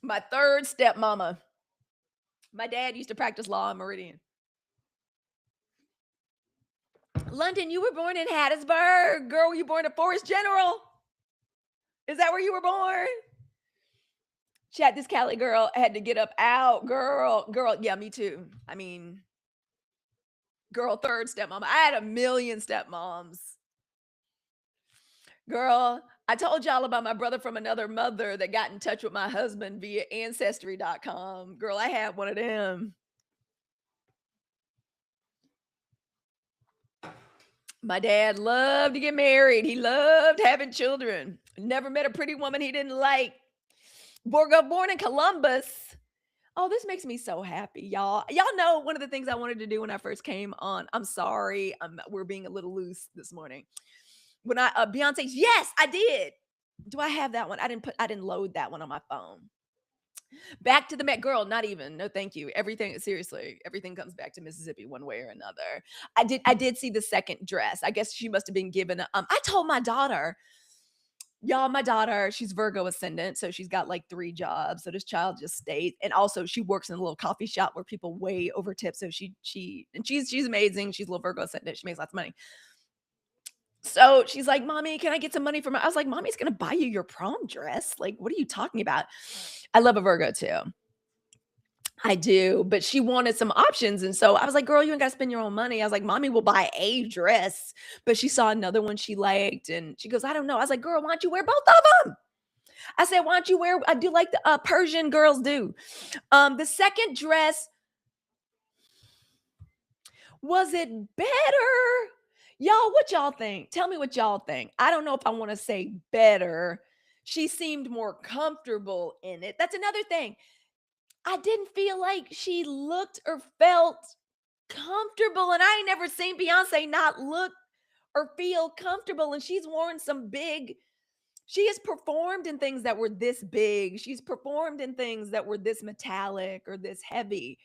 my third stepmama. My dad used to practice law in Meridian. London, you were born in Hattiesburg. Girl, were you born at Forest General? Is that where you were born? Chat, this Cali girl had to get up out. Girl, yeah, me too. I mean, girl, third stepmom. I had a million stepmoms. Girl, I told y'all about my brother from another mother that got in touch with my husband via ancestry.com. Girl, I had one of them. My dad loved to get married. He loved having children. Never met a pretty woman he didn't like. Born in Columbus. Oh, this makes me so happy, y'all. Y'all know one of the things I wanted to do when I first came on. I'm sorry. We're being a little loose this morning. When Beyonce's, yes, I did. Do I have that one? I didn't load that one on my phone. Back to the Met girl, not even. No, thank you. Everything, seriously, everything comes back to Mississippi one way or another. I did see the second dress. I guess she must have been given I told my daughter, y'all, my daughter, she's Virgo ascendant, so she's got like 3 jobs. So this child just stays, and also she works in a little coffee shop where people way over tip. So she's amazing. She's a little Virgo ascendant. She makes lots of money. So she's like, "Mommy, can I get some money from?" I was like, "Mommy's gonna buy you your prom dress. Like, what are you talking about?" I love a Virgo too. I do, but she wanted some options, and so I was like, "Girl, you ain't gotta spend your own money." I was like, "Mommy will buy a dress," but she saw another one she liked, and she goes, "I don't know." I was like, "Girl, why don't you wear both of them?" I said, "Why don't you wear" I do like the, Persian girls do. The second dress, was it better? Y'all, what y'all think? Tell me what y'all think. I don't know if I wanna say better. She seemed more comfortable in it. That's another thing. I didn't feel like she looked or felt comfortable, and I ain't never seen Beyonce not look or feel comfortable, and she's worn some big she has performed in things that were this big. She's performed in things that were this metallic or this heavy.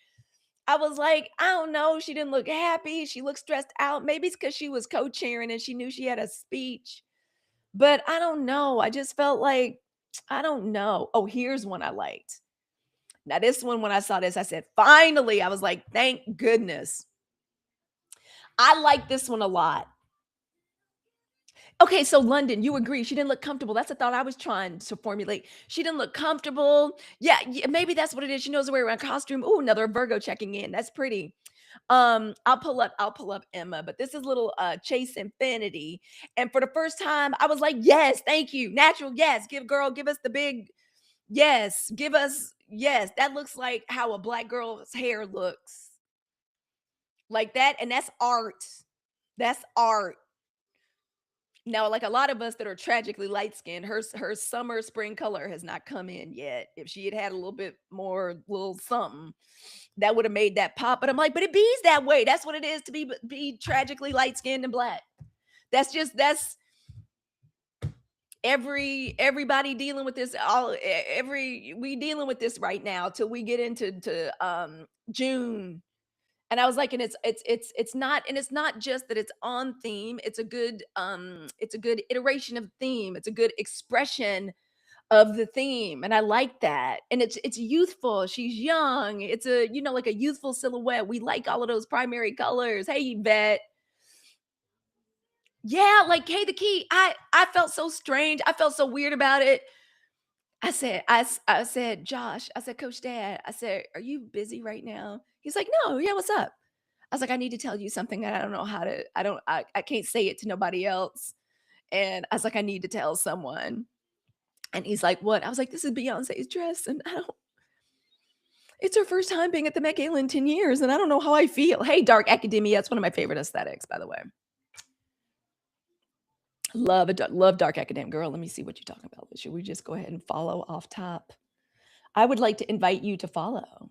I was like, I don't know, she didn't look happy, she looked stressed out. Maybe it's because she was co-chairing and she knew she had a speech, but I don't know. I just felt like I don't know. Oh, here's one I liked. Now, this one, when I saw this, I said, "Finally." I was like, "Thank goodness." I like this one a lot. Okay, so London, you agree she didn't look comfortable. That's a thought I was trying to formulate. She didn't look comfortable. Yeah, maybe that's what it is. She knows her way around costume. Ooh, another Virgo checking in. That's pretty. I'll pull up Emma, but this is little Chase Infinity. And for the first time, I was like, yes, thank you. Natural, yes. Give us the big yes. Give us yes. That looks like how a black girl's hair looks. Like that, and that's art. That's art. Now, like a lot of us that are tragically light skinned, her summer spring color has not come in yet. If she had had a little bit more, little something, that would have made that pop. But I'm like, but it bees that way. That's what it is to be tragically light skinned and black. That's everybody dealing with this. Every we dealing with this right now till we get into June. And I was like, and it's not, and it's not just that it's on theme. It's a good iteration of the theme. It's a good expression of the theme. And I like that. And it's youthful. She's young. It's a, like a youthful silhouette. We like all of those primary colors. Hey, Yvette. Yeah, like Hey the Key. I felt so strange. I felt so weird about it. I said, Josh, I said, Coach Dad, I said, are you busy right now? He's like, no, yeah, what's up? I was like, I need to tell you something that I don't know how to, I can't say it to nobody else. And I was like, I need to tell someone. And he's like, what? I was like, this is Beyonce's dress. And I don't, it's her first time being at the Met Gala in 10 years. And I don't know how I feel. Hey, Dark Academia. That's one of my favorite aesthetics, by the way. Love Dark Academia. Girl, let me see what you're talking about. Should we just go ahead and follow off top? I would like to invite you to follow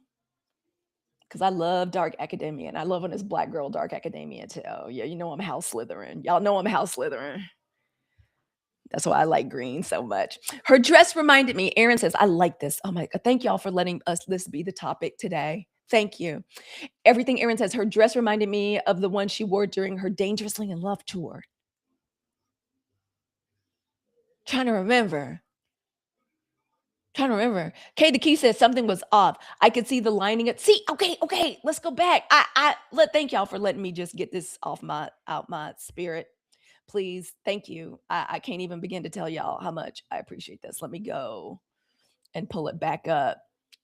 because I love Dark Academia and I love when it's Black Girl Dark Academia too. Yeah, you know I'm House Slytherin. Y'all know I'm House Slytherin. That's why I like green so much. Her dress reminded me. Aaron says, I like this. Oh my God. Thank y'all for letting us this be the topic today. Thank you. Everything Aaron says, her dress reminded me of the one she wore during her Dangerously in Love tour. Trying to remember. Kay the Key says something was off. I could see the lining. See, okay. Let's go back. Thank y'all for letting me just get this off my spirit. Please, thank you. I can't even begin to tell y'all how much I appreciate this. Let me go and pull it back up.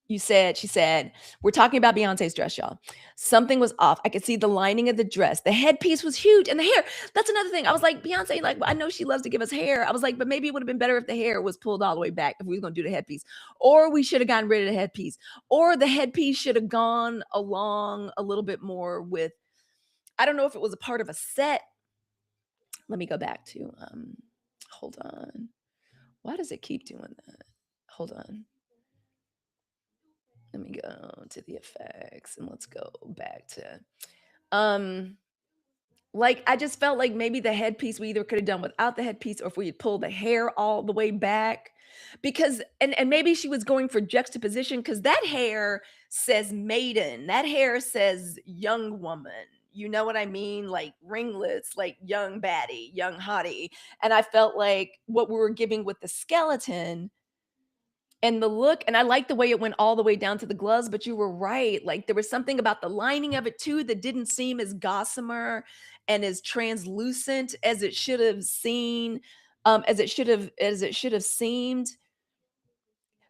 She said, we're talking about Beyonce's dress, y'all. Something was off. I could see the lining of the dress. The headpiece was huge and the hair. That's another thing. I was like, Beyonce, like, I know she loves to give us hair. I was like, but maybe it would have been better if the hair was pulled all the way back if we were going to do the headpiece. Or we should have gotten rid of the headpiece. Or the headpiece should have gone along a little bit more with, I don't know if it was a part of a set. Let me go back to, hold on. Why does it keep doing that? Hold on. Let me go to the effects and let's go back to um like I just felt like maybe the headpiece we either could have done without the headpiece or if we had pulled the hair all the way back because and maybe she was going for juxtaposition because that hair says maiden, that hair says young woman. You know what I mean? Like ringlets, like young baddie, young hottie. And I felt like what we were giving with the skeleton and the look, and I like the way it went all the way down to the gloves, but you were right. Like there was something about the lining of it too that didn't seem as gossamer and as translucent as it should have seemed.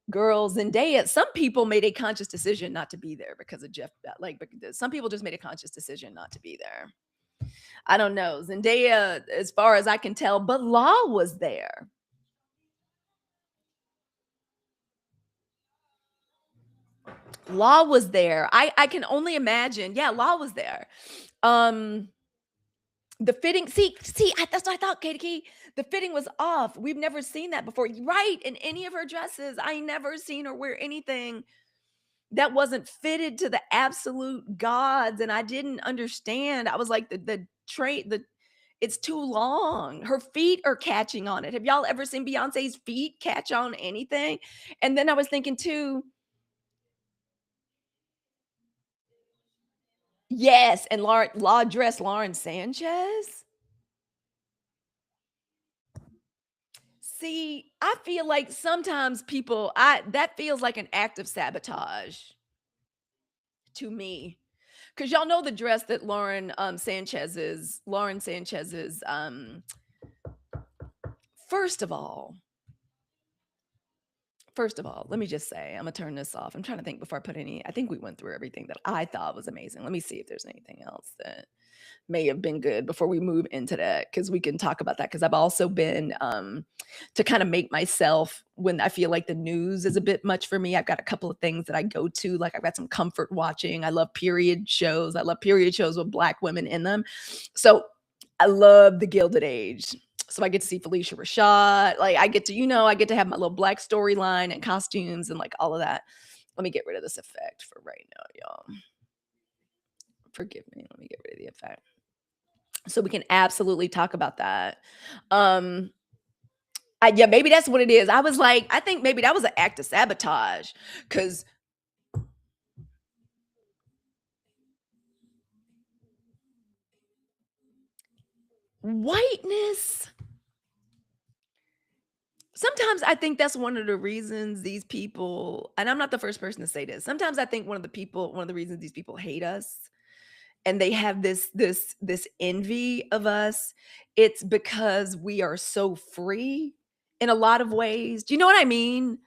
Girls, Zendaya, some people made a conscious decision not to be there because of Jeff. Like, some people just made a conscious decision not to be there. I don't know. Zendaya, as far as I can tell, but Law was there. Law was there. I can only imagine. Yeah, Law was there. Um, the fitting, that's what I thought, Katie Key. The fitting was off. We've never seen that before. Right. In any of her dresses. I never seen her wear anything that wasn't fitted to the absolute gods. And I didn't understand. I was like, it's too long. Her feet are catching on it. Have y'all ever seen Beyonce's feet catch on anything? And then I was thinking too, yes, and Law dressed Lauren Sanchez. See, I feel like sometimes people, I that feels like an act of sabotage to me. Because y'all know the dress that Lauren Sanchez's first of all, let me just say, I'm gonna turn this off. I'm trying to think before I put any. I think we went through everything that I thought was amazing. Let me see if there's anything else that may have been good before we move into that, because we can talk about that. Because I've also been to kind of make myself, when I feel like the news is a bit much for me, I've got a couple of things that I go to. Like, I've got some comfort watching. I love period shows. I love period shows with Black women in them. So I love the Gilded Age. So I get to see Felicia Rashad. Like, I get to, I get to have my little Black storyline and costumes and like all of that. Let me get rid of this effect for right now, y'all. Forgive me. Let me get rid of the effect so we can absolutely talk about that. Yeah, maybe that's what it is. I was like, I think maybe that was an act of sabotage, because whiteness. Sometimes I think that's one of the reasons these people, and I'm not the first person to say this. Sometimes I think one of the reasons these people hate us, and they have this envy of us, it's because we are so free in a lot of ways. Do you know what I mean?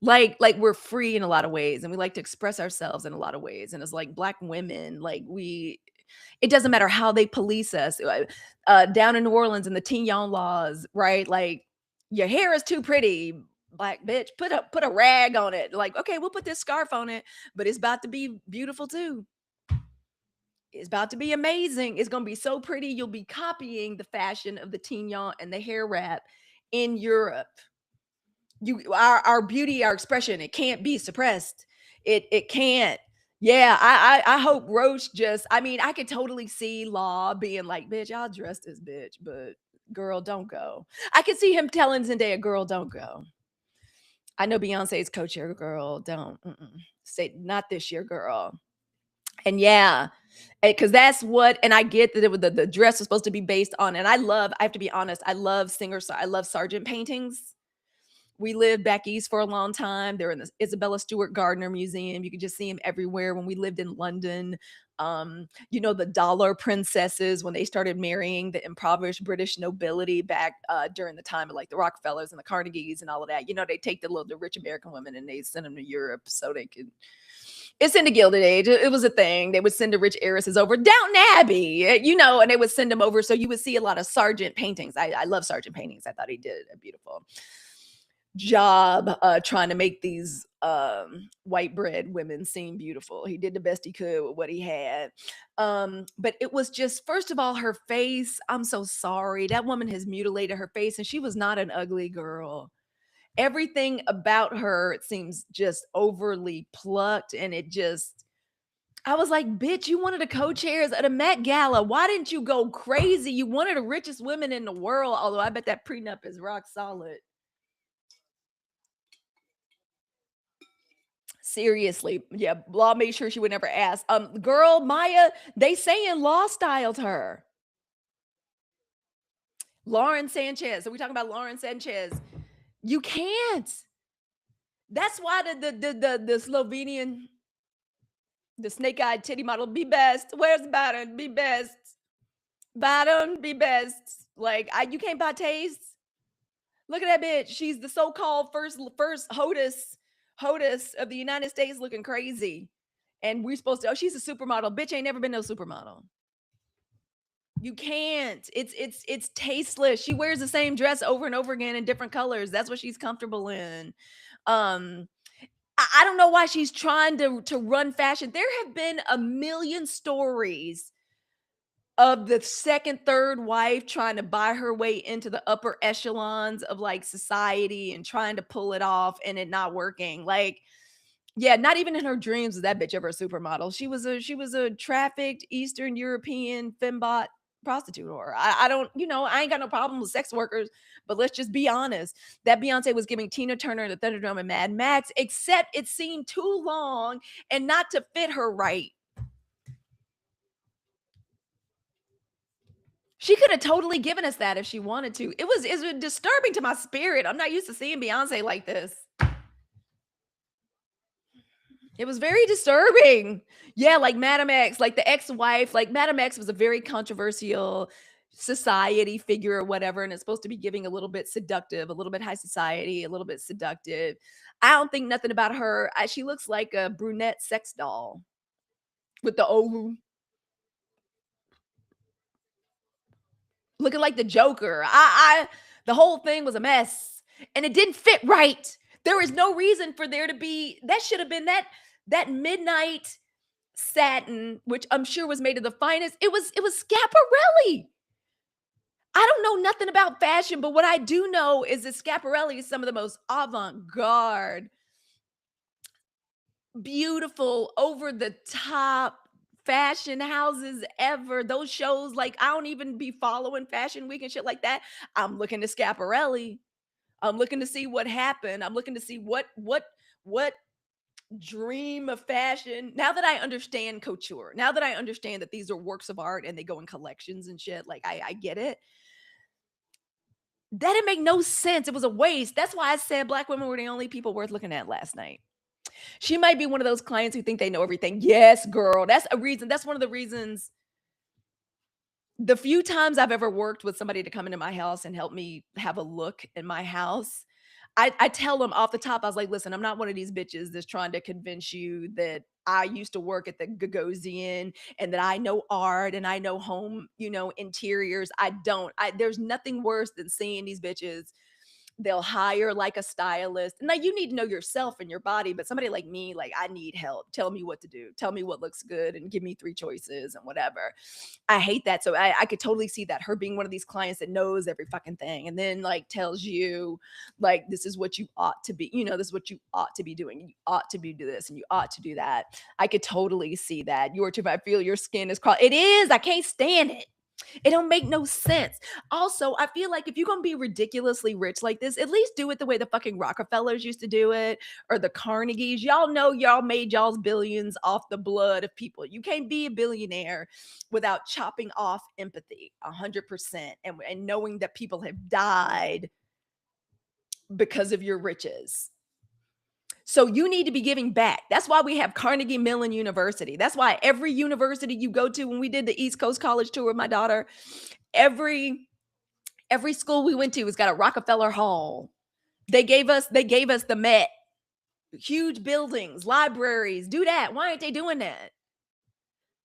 Like we're free in a lot of ways, and we like to express ourselves in a lot of ways. And it's like Black women, like it doesn't matter how they police us. Down in New Orleans, in the Tignon laws, right? Like, your hair is too pretty, Black bitch. Put a rag on it. Like, okay, we'll put this scarf on it, but it's about to be beautiful too. It's about to be amazing. It's gonna be so pretty. You'll be copying the fashion of the Tignon and the hair wrap in Europe. Our beauty, our expression, it can't be suppressed. It can't. Yeah, I hope Roach just, I mean, I could totally see Law being like, bitch, I'll dress this bitch, but girl, don't go. I could see him telling Zendaya, girl, don't go. I know Beyonce's co-chair, girl, don't. Say not this year, girl. And yeah, because that's what, and I get that the dress was supposed to be based on, and I have to be honest, I love I love Sargent paintings. We lived back east for a long time. They're in the Isabella Stewart Gardner Museum. You could just see them everywhere. When we lived in London, the dollar princesses, when they started marrying the impoverished British nobility back during the time of like the Rockefellers and the Carnegies and all of that, they take the rich American women and they send them to Europe so they could. It's in the Gilded Age. It was a thing. They would send the rich heiresses over Downton Abbey, and they would send them over. So you would see a lot of Sargent paintings. I love Sargent paintings. I thought he did a beautiful job trying to make these white bread women seem beautiful. He did the best he could with what he had. But it was just, first of all, her face. I'm so sorry. That woman has mutilated her face, and she was not an ugly girl. Everything about her, it seems just overly plucked, and I was like, bitch, you wanted the co-chairs at a Met Gala. Why didn't you go crazy? You wanted the richest women in the world, although I bet that prenup is rock solid. Seriously. Yeah, Law made sure she would never ask. Girl, Maya, they saying Law styled her. Lauren Sanchez. So we talking about Lauren Sanchez. You can't. That's why the Slovenian, the snake-eyed titty model, be best. Where's Baron? Be best. Baron, be best. Like, you can't buy taste. Look at that bitch. She's the so-called first HOTUS HOTUS of the United States looking crazy. And we're supposed to, oh, she's a supermodel. Bitch ain't never been no supermodel. You can't. It's tasteless. She wears the same dress over and over again in different colors. That's what she's comfortable in. Um, I don't know why she's trying to run fashion. There have been a million stories of the second, third wife trying to buy her way into the upper echelons of like society and trying to pull it off and it not working. Like, yeah, not even in her dreams was that bitch ever a supermodel. She was a trafficked Eastern European fembot prostitute whore. I don't, I ain't got no problem with sex workers, but let's just be honest. That Beyonce was giving Tina Turner the Thunderdome and Mad Max, except it seemed too long and not to fit her right. She could have totally given us that if she wanted to. It was disturbing to my spirit. I'm not used to seeing Beyonce like this. It was very disturbing. Yeah, like Madam X, like the ex-wife, like Madam X was a very controversial society figure or whatever, and it's supposed to be giving a little bit seductive, a little bit high society, a little bit seductive. I don't think nothing about her. She looks like a brunette sex doll with the old looking like the Joker. The whole thing was a mess and it didn't fit right. There is no reason for there to be that should have been that midnight satin, which I'm sure was made of the finest. It was Schiaparelli. I don't know nothing about fashion, but what I do know is that Schiaparelli is some of the most avant-garde, beautiful, over the top fashion houses ever. Those shows, like I don't even be following Fashion Week and shit like that. I'm looking to Schiaparelli. I'm looking to see what happened. I'm looking to see what dream of fashion. Now that I understand couture, now that I understand that these are works of art and they go in collections and shit, like I get it. That didn't make no sense. It was a waste. That's why I said black women were the only people worth looking at last night. She might be one of those clients who think they know everything. Yes, girl. That's a reason. That's one of the reasons. The few times I've ever worked with somebody to come into my house and help me have a look in my house, I tell them off the top, I was like, listen, I'm not one of these bitches that's trying to convince you that I used to work at the Gagosian and that I know art and I know home, interiors. I don't. There's nothing worse than seeing these bitches. They'll hire like a stylist. Now you need to know yourself and your body, but somebody like me, like I need help. Tell me what to do. Tell me what looks good and give me three choices and whatever. I hate that. So I could totally see that, her being one of these clients that knows every fucking thing and then like tells you like this is what you ought to be, this is what you ought to be doing. You ought to be do this and you ought to do that. I could totally see that. You're too, I feel your skin is crawling. It is. I can't stand it. It don't make no sense. Also, I feel like if you're gonna be ridiculously rich like this, at least do it the way the fucking Rockefellers used to do it, or the Carnegies. Y'all know y'all made y'all's billions off the blood of people. You can't be a billionaire without chopping off empathy 100% and knowing that people have died because of your riches. So you need to be giving back. That's why we have Carnegie Mellon University. That's why every university you go to, when we did the East Coast College tour with my daughter, every school we went to has got a Rockefeller Hall. They gave us the Met, huge buildings, libraries. Do that. Why aren't they doing that?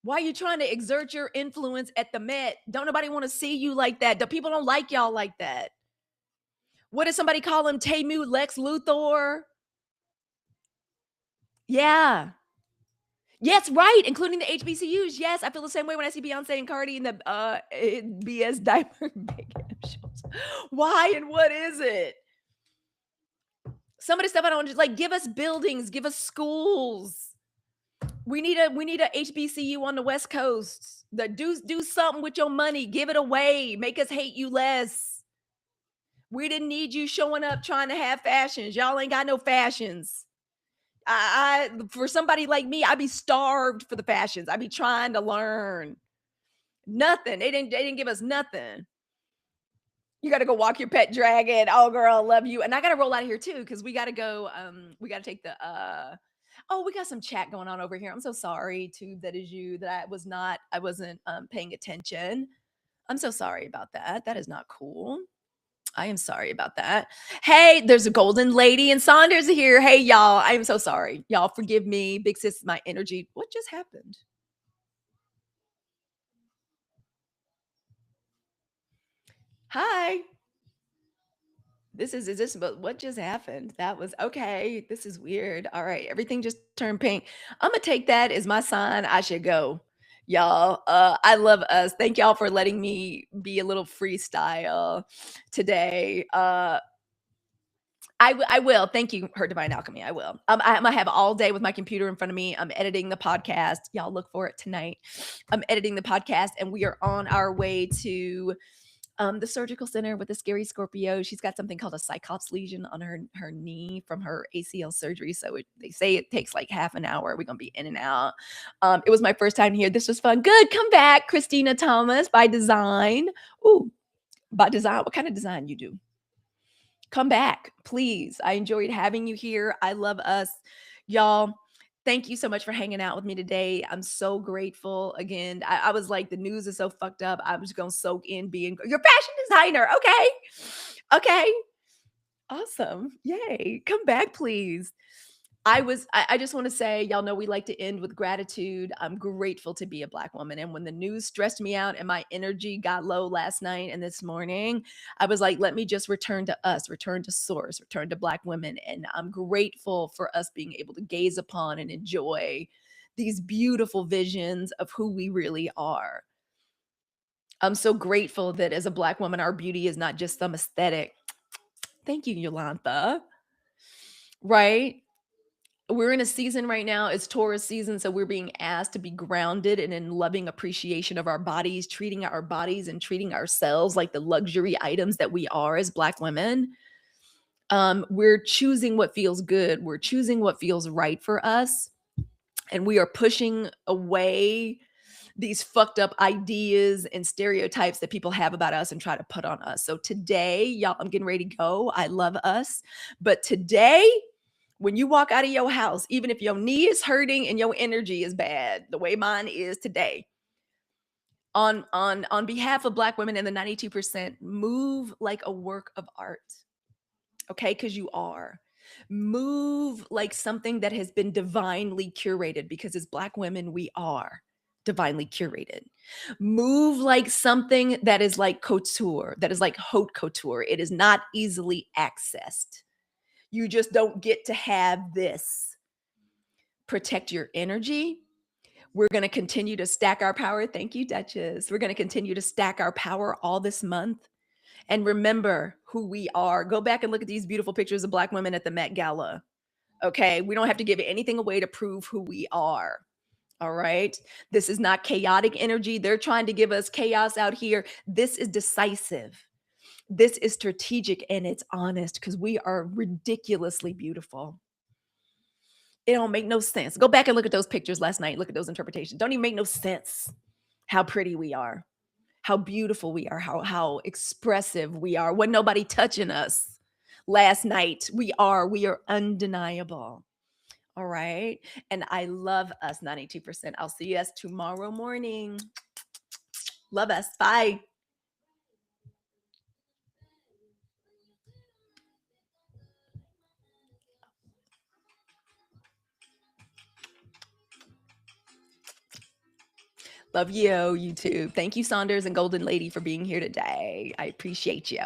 Why are you trying to exert your influence at the Met? Don't nobody want to see you like that. The people don't like y'all like that. What did somebody call him? Temu Lex Luthor? Yeah. Yes, right, including the HBCUs. Yes, I feel the same way when I see Beyonce and Cardi in the BS diaper. Why and what is it? Some of the stuff I don't just like. Give us buildings, give us schools. We need a HBCU on the West Coast. Do something with your money. Give it away. Make us hate you less. We didn't need you showing up trying to have fashions. Y'all ain't got no fashions. I for somebody like me, I'd be starved for the fashions. I'd be trying to learn. Nothing. They didn't give us nothing. You got to go walk your pet dragon. Oh girl, I love you. And I got to roll out of here too cuz we got to go we got to take the oh, we got some chat going on over here. I'm so sorry, Tube, that is you, that I wasn't paying attention. I'm so sorry about that. That is not cool. I am sorry about that. Hey, there's a golden lady and Saunders here. Hey, y'all. I am so sorry. Y'all forgive me. Big sis, my energy. What just happened? Hi. Is this, but what just happened? That was okay. This is weird. All right. Everything just turned pink. I'm going to take that as my sign. I should go. Y'all, I love us. Thank y'all for letting me be a little freestyle today. I will. Thank you, Her Divine Alchemy. I will. I'm gonna have all day with my computer in front of me. I'm editing the podcast. Y'all look for it tonight. I'm editing the podcast, and we are on our way to the surgical center with the scary Scorpio. She's got something called a Cyclops lesion on her knee from her ACL surgery. So they say it takes like half an hour. We're gonna be in and out. It was my first time here. This was fun. Good. Come back, Christina Thomas by design. Ooh, by design. What kind of design you do? Come back, please. I enjoyed having you here. I love us. Y'all, thank you so much for hanging out with me today. I'm so grateful. Again, I was like, the news is so fucked up. I'm just going to soak in being your fashion designer. Okay. Okay. Awesome. Yay. Come back, please. I just want to say, y'all know we like to end with gratitude. I'm grateful to be a Black woman. And when the news stressed me out and my energy got low last night and this morning, I was like, let me just return to us, return to source, return to Black women. And I'm grateful for us being able to gaze upon and enjoy these beautiful visions of who we really are. I'm so grateful that as a Black woman, our beauty is not just some aesthetic. Thank you, Yolanta. Right? We're in a season right now, it's Taurus season, so we're being asked to be grounded and in loving appreciation of our bodies, treating our bodies and treating ourselves like the luxury items that we are as Black women. We're choosing what feels good. We're choosing what feels right for us. And we are pushing away these fucked up ideas and stereotypes that people have about us and try to put on us. So today, y'all, I'm getting ready to go. I love us. But today, when you walk out of your house, even if your knee is hurting and your energy is bad, the way mine is today, on behalf of Black women and the 92%, move like a work of art. Okay, because you are. Move like something that has been divinely curated, because as Black women, we are divinely curated. Move like something that is like couture, that is like haute couture. It is not easily accessed. You just don't get to have this. Protect your energy. We're going to continue to stack our power. Thank you, Duchess. We're going to continue to stack our power all this month. And remember who we are. Go back and look at these beautiful pictures of Black women at the Met Gala. Okay. We don't have to give anything away to prove who we are. All right. This is not chaotic energy. They're trying to give us chaos out here. This is decisive. This is strategic, and it's honest, because we are ridiculously beautiful. It don't make no sense. Go back and look at those pictures last night. Look at those interpretations. Don't even make no sense how pretty we are, how beautiful we are, how expressive we are. Wasn't nobody touching us last night. We are undeniable. All right. And I love us 92%. I'll see us tomorrow morning. Love us. Bye. Love you, YouTube. Thank you, Saunders and Golden Lady, for being here today. I appreciate you.